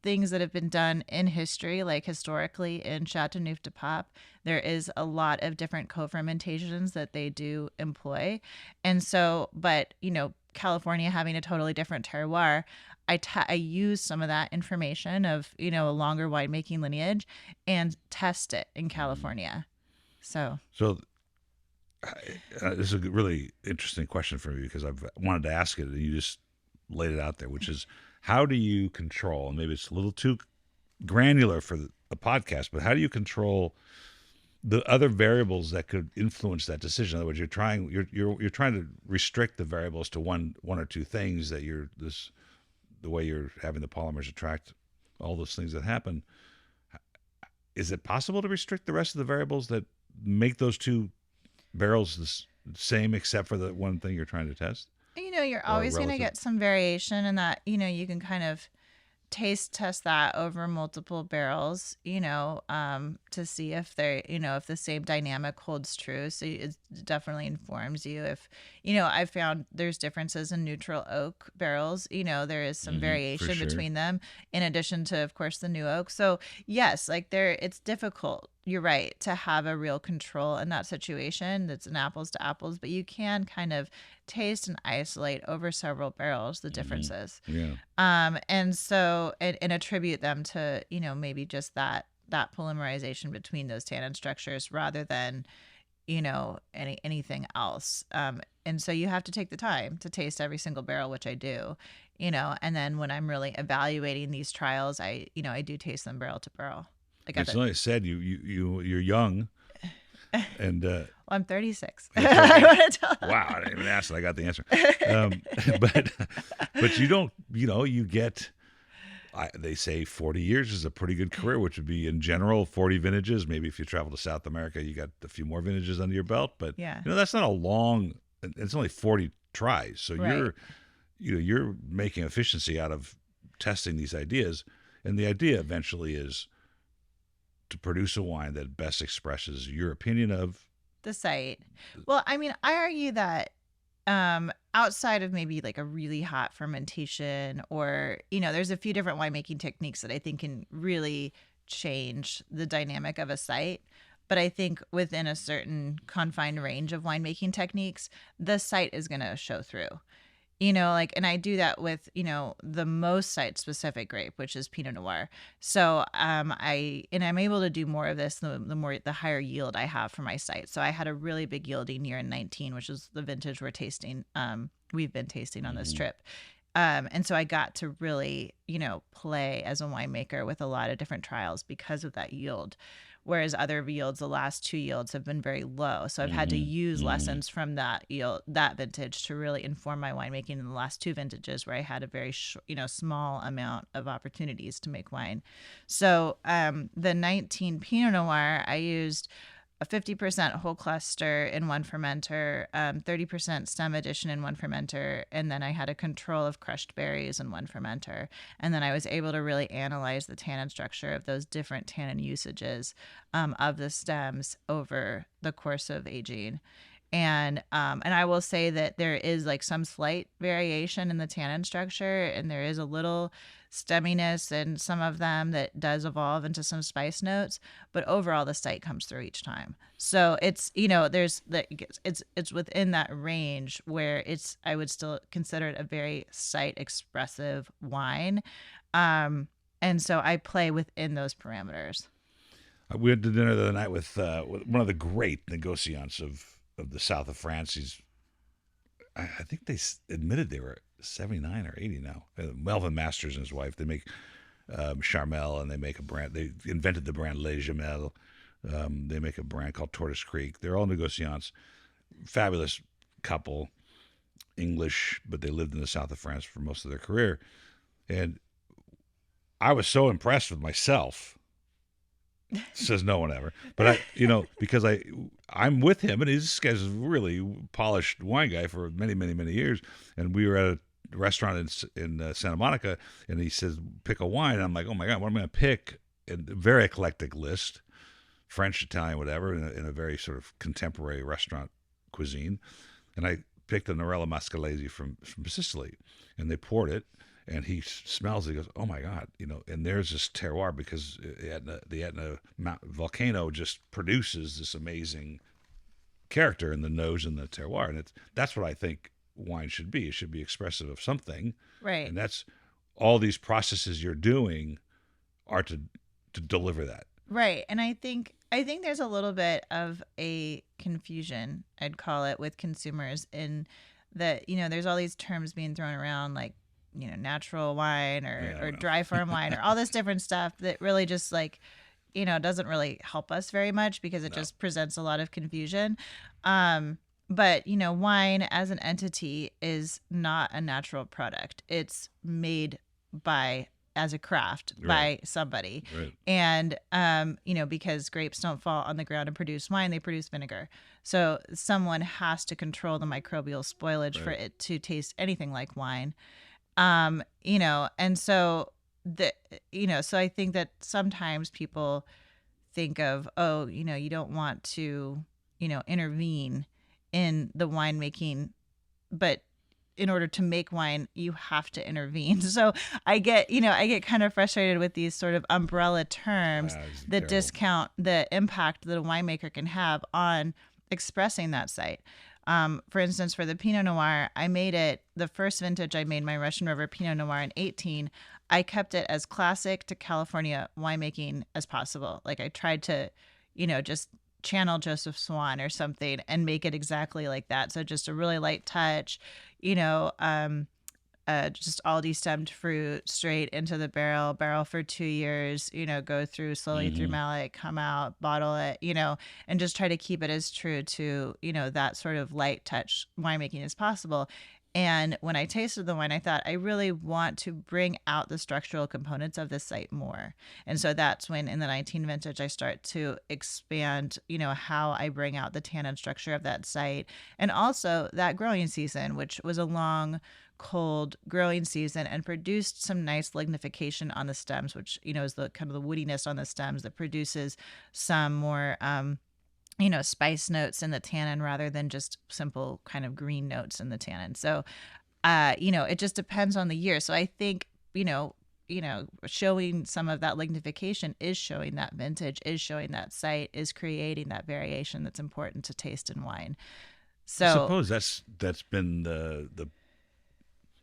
things that have been done in history, like historically in Châteauneuf-du-Pape, there is a lot of different co-fermentations that they do employ. And so, but, California having a totally different terroir, I use some of that information of, a longer winemaking lineage and test it in California. So this is a really interesting question for me because I've wanted to ask it, and you just laid it out there, which is how do you control? And maybe it's a little too granular for the podcast, but how do you control the other variables that could influence that decision? In other words, you're trying to restrict the variables to one or two things that the way you're having the polymers attract all those things that happen. Is it possible to restrict the rest of the variables that make those two barrels the same, except for the one thing you're trying to test? You're always going to get some variation in that. You can kind of taste test that over multiple barrels, to see if they're, if the same dynamic holds true. So it definitely informs you. If, I found there's differences in neutral oak barrels, there is some variation between them, in addition to, of course, the new oak. So yes, it's difficult. You're right, to have a real control in that situation. That's an apples to apples, but you can kind of taste and isolate over several barrels the differences. Yeah. And so, and attribute them to, maybe just that polymerization between those tannin structures rather than, anything else. And so you have to take the time to taste every single barrel, which I do, and then when I'm really evaluating these trials, I do taste them barrel to barrel. It's like I said, you're young, and well, I'm 36. Wow, I didn't even ask it. I got the answer. But you don't, you get. They say 40 years is a pretty good career, which would be in general 40 vintages. Maybe if you travel to South America, you got a few more vintages under your belt. But yeah, that's not a long. It's only 40 tries, so right. you're making efficiency out of testing these ideas, and the idea eventually is to produce a wine that best expresses your opinion of the site. Well, I mean, I argue that outside of maybe like a really hot fermentation, or, there's a few different winemaking techniques that I think can really change the dynamic of a site. But I think within a certain confined range of winemaking techniques, the site is going to show through. And I do that with, the most site-specific grape, which is Pinot Noir. So I'm able to do more of this the higher yield I have for my site. So I had a really big yielding year in 19, which is the vintage we've been tasting on this trip. And so I got to really, play as a winemaker with a lot of different trials because of that yield. Whereas other yields, the last two yields have been very low. So I've had to use lessons from that vintage to really inform my winemaking in the last two vintages, where I had a very small amount of opportunities to make wine. So the 19 Pinot Noir, I used a 50% whole cluster in one fermenter, 30% stem addition in one fermenter, and then I had a control of crushed berries in one fermenter. And then I was able to really analyze the tannin structure of those different tannin usages of the stems over the course of aging. And I will say that there is like some slight variation in the tannin structure, and there is a little stemminess in some of them that does evolve into some spice notes, but overall the site comes through each time. So it's, it's within that range where I would still consider it a very site expressive wine. And so I play within those parameters. We went to dinner the other night with one of the great negociants of the south of France. I think they admitted they were 79 or 80 now. Melvin Masters and his wife, they make Charmel, and they make a brand. They invented the brand Les Gemelles. They make a brand called Tortoise Creek. They're all negociants. Fabulous couple, English, but they lived in the south of France for most of their career. And I was so impressed with myself. Says no one ever, but because I'm with him, and this guy's a really polished wine guy for many, many, many years. And we were at a restaurant in Santa Monica, and he says, pick a wine. And I'm like, oh my God, what am I going to pick? And a very eclectic list, French, Italian, whatever, in a very sort of contemporary restaurant cuisine. And I picked a Norella Mascalese from Sicily, and they poured it. And he smells it. He goes, oh my God, and there's this terroir, because the Etna volcano just produces this amazing character in the nose and the terroir. And that's what I think wine should be. It should be expressive of something. Right. And that's all these processes you're doing are to deliver that. Right. And I think I think there's a little bit of a confusion, I'd call it, with consumers in that, there's all these terms being thrown around like, natural wine or dry farm wine or all this different stuff that really just like, doesn't really help us very much because it just presents a lot of confusion. But, wine as an entity is not a natural product. It's made as a craft by somebody. Right. And, because grapes don't fall on the ground and produce wine, they produce vinegar. So someone has to control the microbial spoilage for it to taste anything like wine. And so so I think that sometimes people think of, you don't want to, intervene in the winemaking, but in order to make wine, you have to intervene. So I get kind of frustrated with these sort of umbrella terms that discount the impact that a winemaker can have on expressing that site. For instance, for the Pinot Noir, I made it, the first vintage I made, my Russian River Pinot Noir in 18, I kept it as classic to California winemaking as possible. Like I tried to, just channel Joseph Swan or something and make it exactly like that. So just a really light touch, just all destemmed fruit straight into the barrel for 2 years, go through slowly through malate, come out, bottle it, and just try to keep it as true to, that sort of light touch winemaking as possible. And when I tasted the wine, I thought, I really want to bring out the structural components of this site more. And so that's when in the 19 vintage, I start to expand, how I bring out the tannin structure of that site. And also that growing season, which was a long, cold growing season and produced some nice lignification on the stems, which, is the kind of the woodiness on the stems that produces some more, spice notes in the tannin rather than just simple kind of green notes in the tannin. So, it just depends on the year. So I think, showing some of that lignification is showing that vintage, is showing that site, is creating that variation that's important to taste in wine. So I suppose that's been the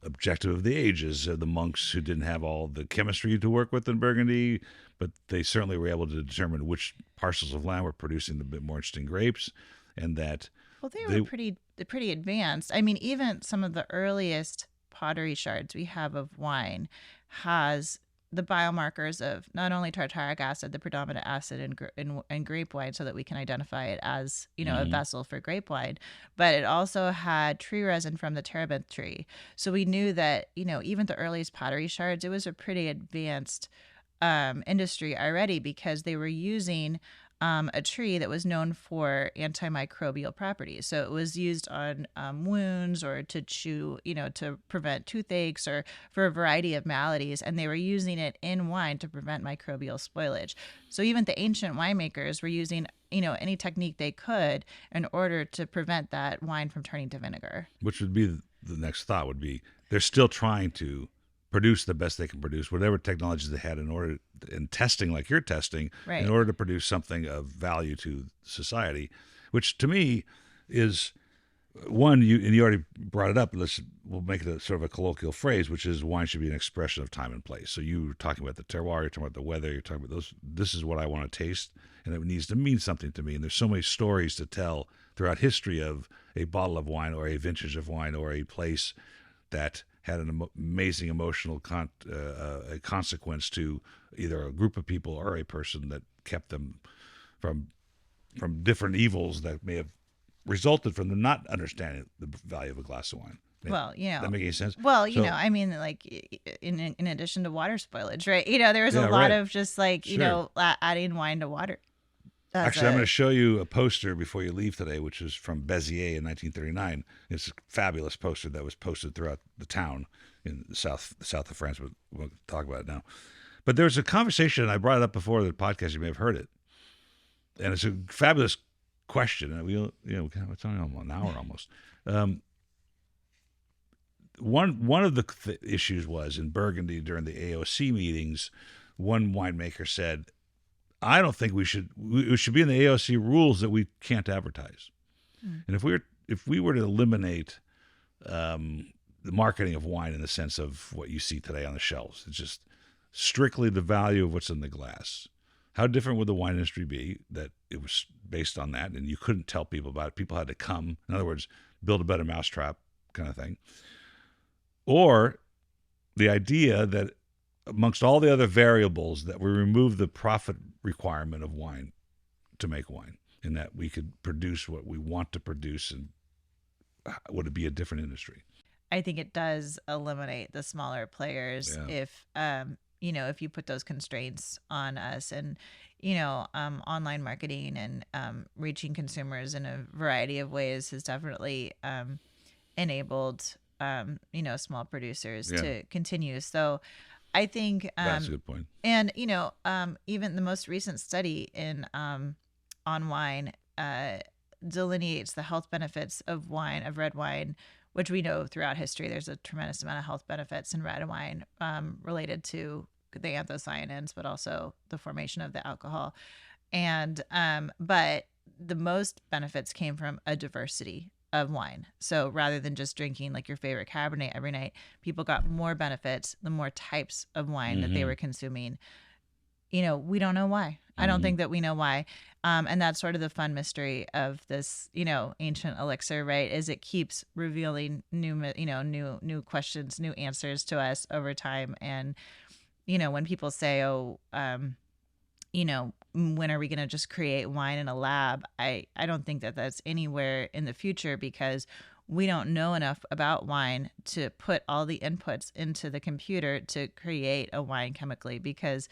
objective of the ages. The monks who didn't have all the chemistry to work with in Burgundy, but they certainly were able to determine which parcels of land were producing the bit more interesting grapes, and that they were pretty advanced. I mean, even some of the earliest pottery shards we have of wine has the biomarkers of not only tartaric acid, the predominant acid in grape wine, so that we can identify it as, a vessel for grape wine, but it also had tree resin from the terebinth tree. So we knew that, even the earliest pottery shards, it was a pretty advanced industry already because they were using a tree that was known for antimicrobial properties. So it was used on wounds or to chew, to prevent toothaches or for a variety of maladies. And they were using it in wine to prevent microbial spoilage. So even the ancient winemakers were using, any technique they could in order to prevent that wine from turning to vinegar. Which would be the next thought would be they're still trying to produce the best they can produce, whatever technologies they had in testing like you're testing, in order to produce something of value to society, which to me is one, you already brought it up. We'll make it a sort of a colloquial phrase, which is wine should be an expression of time and place. So you were talking about the terroir, you're talking about the weather, you're talking about those. This is what I want to taste, and it needs to mean something to me. And there's so many stories to tell throughout history of a bottle of wine or a vintage of wine or a place that had an amazing emotional consequence to either a group of people or a person that kept them from different evils that may have resulted from them not understanding the value of a glass of wine. Well, that make any sense? Well, I mean, like in addition to water spoilage, right? There was a lot of just like, adding wine to water. Actually, I'm going to show you a poster before you leave today, which is from Béziers in 1939. It's a fabulous poster that was posted throughout the town in the south of France, but we won't talk about it now. But there's a conversation, I brought it up before the podcast, you may have heard it, and it's a fabulous question. And it's only an hour almost. One of the issues was in Burgundy during the AOC meetings, one winemaker said, I don't think it should be in the AOC rules that we can't advertise. And if we were to eliminate the marketing of wine in the sense of what you see today on the shelves, it's just strictly the value of what's in the glass. How different would the wine industry be that it was based on that, and you couldn't tell people about it? People had to come, in other words, build a better mousetrap kind of thing. Or the idea that amongst all the other variables that we remove the profit requirement of wine to make wine, and that we could produce what we want to produce, and would it be a different industry? I think it does eliminate the smaller players if if you put those constraints on us, and online marketing and reaching consumers in a variety of ways has definitely enabled small producers to continue. So I think That's a good point. And even the most recent study on wine delineates the health benefits of red wine, which we know throughout history there's a tremendous amount of health benefits in red wine related to the anthocyanins, but also the formation of the alcohol. And but the most benefits came from a diversity of wine. So rather than just drinking like your favorite Cabernet every night, people got more benefits the more types of wine that they were consuming. We don't know why. I don't think that we know why. And that's sort of the fun mystery of this, ancient elixir, right? Is it keeps revealing new questions, new answers to us over time. And, when people say, when are we going to just create wine in a lab? I don't think that that's anywhere in the future, because we don't know enough about wine to put all the inputs into the computer to create a wine chemically, because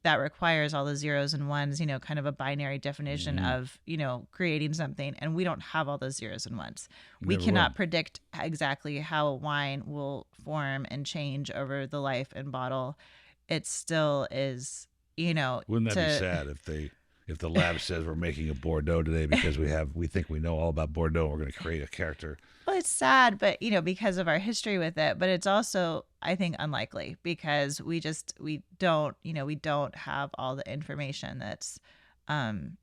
that requires all the zeros and ones, kind of a binary definition of, creating something. And we don't have all those zeros and ones. We cannot predict exactly how a wine will form and change over the life and bottle. It still is, Wouldn't that be sad if the lab says we're making a Bordeaux today because we think we know all about Bordeaux, we're going to create a character? Well, it's sad, but because of our history with it, but it's also, I think, unlikely, because we don't have all the information that's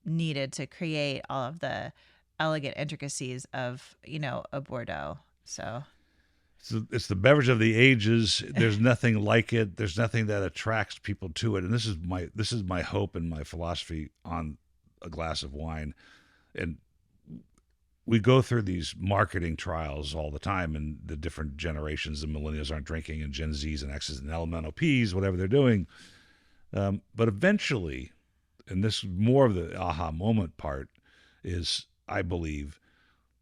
needed to create all of the elegant intricacies of, a Bordeaux. So it's the beverage of the ages. There's nothing like it. There's nothing that attracts people to it. And this is my hope and my philosophy on a glass of wine. And we go through these marketing trials all the time, and the different generations, the millennials aren't drinking, and Gen Zs and Xs and elemental Ps, whatever they're doing. But eventually, and this is more of the aha moment part, is I believe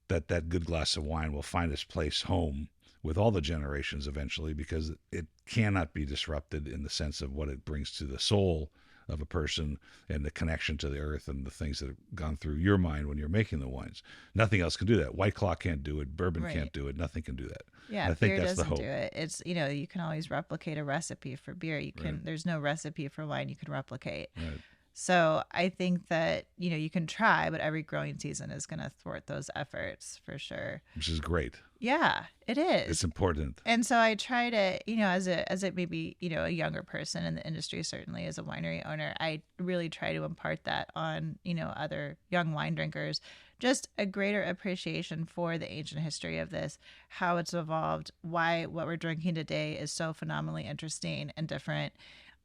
that good glass of wine will find its place home with all the generations eventually, because it cannot be disrupted in the sense of what it brings to the soul of a person and the connection to the earth and the things that have gone through your mind when you're making the wines. Nothing else can do that. White Claw can't do it. Bourbon can't do it. Nothing can do that. Yeah, and I think beer that's the doesn't hope. do it. It's you can always replicate a recipe for beer. There's no recipe for wine you can replicate. Right. So I think that you can try, but every growing season is going to thwart those efforts for sure. Which is great. Yeah, it is. It's important. And so I try to, as a maybe, a younger person in the industry, certainly as a winery owner, I really try to impart that on, other young wine drinkers, just a greater appreciation for the ancient history of this, how it's evolved, why what we're drinking today is so phenomenally interesting and different.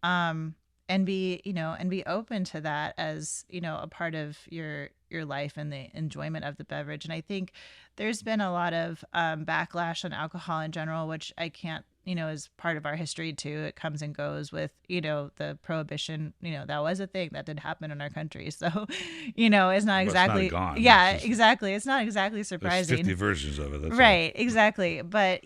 And be open to that as, a part of your life and the enjoyment of the beverage. And I think there's been a lot of backlash on alcohol in general, which I can't, is part of our history too. It comes and goes with, the prohibition, that was a thing that did happen in our country. So, it's not exactly, it's not gone. Exactly. It's not exactly surprising. There's 50 versions of it. That's right. All. Exactly. But,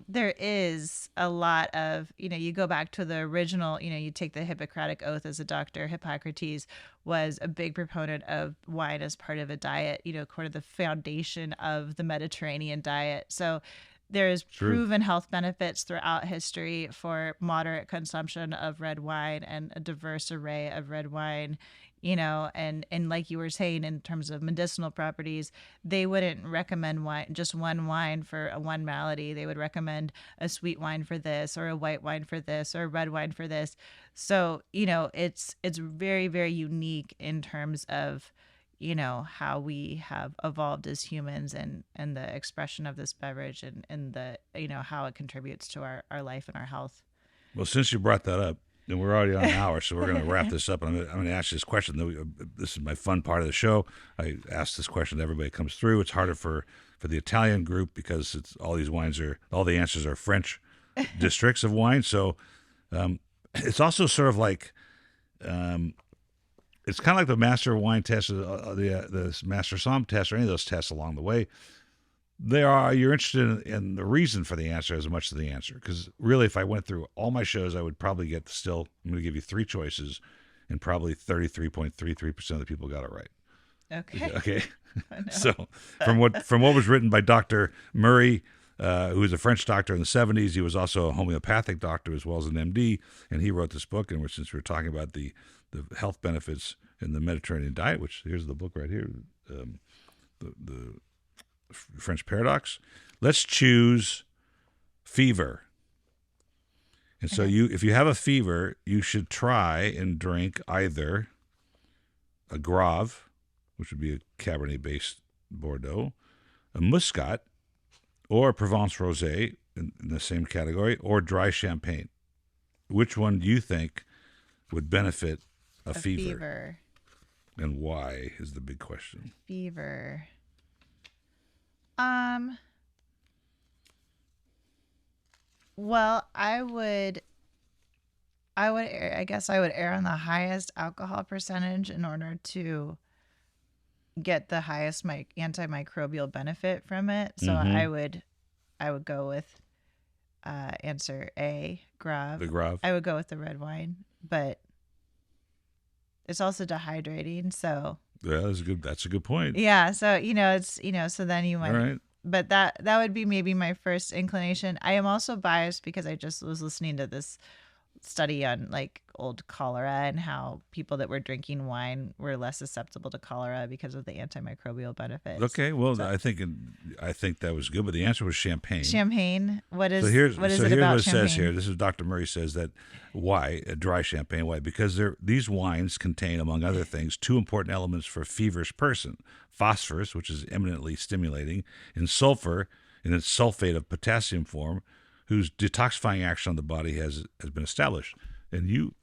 there is a lot of, you go back to the original, you take the Hippocratic Oath as a doctor. Hippocrates was a big proponent of wine as part of a diet, kind of the foundation of the Mediterranean diet. So there's proven health benefits throughout history for moderate consumption of red wine and a diverse array of red wine, and like you were saying, in terms of medicinal properties, they wouldn't recommend just one wine for one malady. They would recommend a sweet wine for this, or a white wine for this, or a red wine for this. So, it's very, very unique in terms of, how we have evolved as humans, and the expression of this beverage, and the, how it contributes to our life and our health. Well, since you brought that up, And we're already on an hour, so we're going to wrap this up. I'm going to ask you this question. This is my fun part of the show. I ask this question to everybody that comes through. It's harder for the Italian group because all the answers are French districts of wine. So it's also sort of like it's kind of like the Master Wine test, the Master Somm test, or any of those tests along the way. You're interested in the reason for the answer as much as the answer. Because really, if I went through all my shows, I would probably get I'm going to give you 3 choices, and probably 33.33% of the people got it right. Okay. Okay. So from what was written by Dr. Murray, who was a French doctor in the 70s, he was also a homeopathic doctor as well as an MD, and he wrote this book. And since we're talking about the health benefits in the Mediterranean diet, which here's the book right here, the French Paradox. Let's choose fever. And so if you have a fever, you should try and drink either a Grave, which would be a Cabernet-based Bordeaux, a Muscat, or a Provence Rosé in the same category, or dry Champagne. Which one do you think would benefit a fever? And why is the big question. Fever. Well, I guess I would err on the highest alcohol percentage in order to get the highest antimicrobial benefit from it. So I would go with answer A, Grave. The Grave. I would go with the red wine, but it's also dehydrating, so yeah, that's a good point. yeah, so so then you might All right. but that would be maybe my first inclination. I am also biased because I just was listening to this study on like old cholera and how people that were drinking wine were less susceptible to cholera because of the antimicrobial benefits. Okay, well, I think that was good, but the answer was champagne. Champagne. What is here's what what about it champagne? says here. This is Dr. Murray says that why a dry champagne? Why? Because these wines contain, among other things, 2 important elements for a feverish person: phosphorus, which is eminently stimulating, and sulfur in its sulfate of potassium form, whose detoxifying action on the body has been established. And you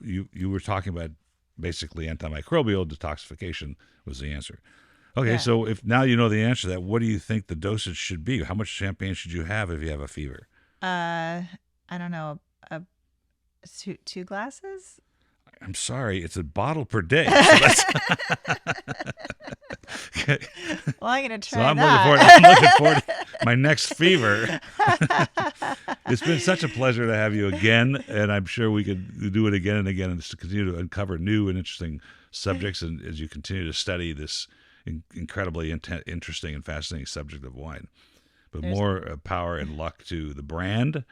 were talking about basically antimicrobial detoxification was the answer. Okay, Yeah. so if now you know the answer to that, what do you think the dosage should be? How much champagne should you have if you have a fever? I don't know, two glasses? I'm sorry, it's a bottle per day. So that's okay. Well, I'm gonna try So I'm that. looking forward to my next fever. It's been such a pleasure to have you again, and I'm sure we could do it again and again, and just to continue to uncover new and interesting subjects, and as you continue to study this incredibly interesting and fascinating subject of wine. But more power and luck to the brand.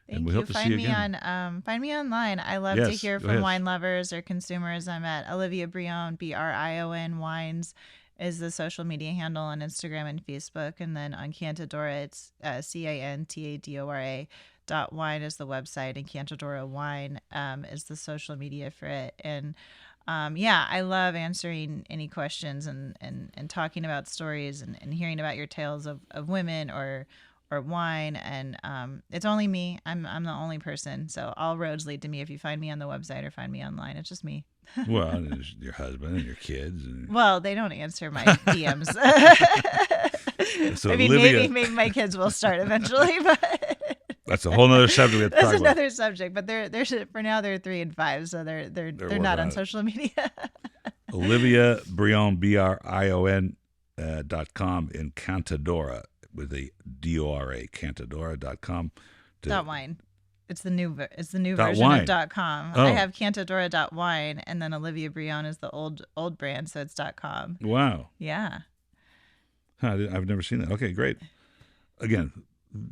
Thank and we you. hope to see you again. Find me online. I love to Yes, hear go from ahead. wine lovers or consumers. I'm at Olivia Brion, Brion Wines is the social media handle on Instagram and Facebook. And then on Cantadora, it's CANTADORA.wine is the website, and Cantadora Wine is the social media for it. And I love answering any questions and talking about stories and hearing about your tales of women or wine. And it's only me. I'm the only person. So all roads lead to me if you find me on the website or find me online. It's just me. Well, and there's your husband and your kids. And Well, they don't answer my DMs. so I mean, Olivia, maybe my kids will start eventually, but that's a whole nother subject we have to that's talk about. another subject. But they're for now they're 3 and 5, so they're working not on on it. social media. Olivia Brion, BRION .com in Cantadora with a DORA, Cantadora.com. .wine. It's the new version .wine. of .com. Oh. I have Cantadora.wine, and then Olivia Brion is the old brand, so it's .com. Wow. Yeah. Huh, I've never seen that. Okay, great. Again,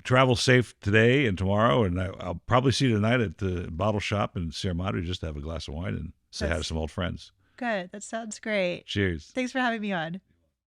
travel safe today and tomorrow, and I'll probably see you tonight at the bottle shop in Sierra Madre just to have a glass of wine and say hi to some old friends. Good. That sounds great. Cheers. Thanks for having me on.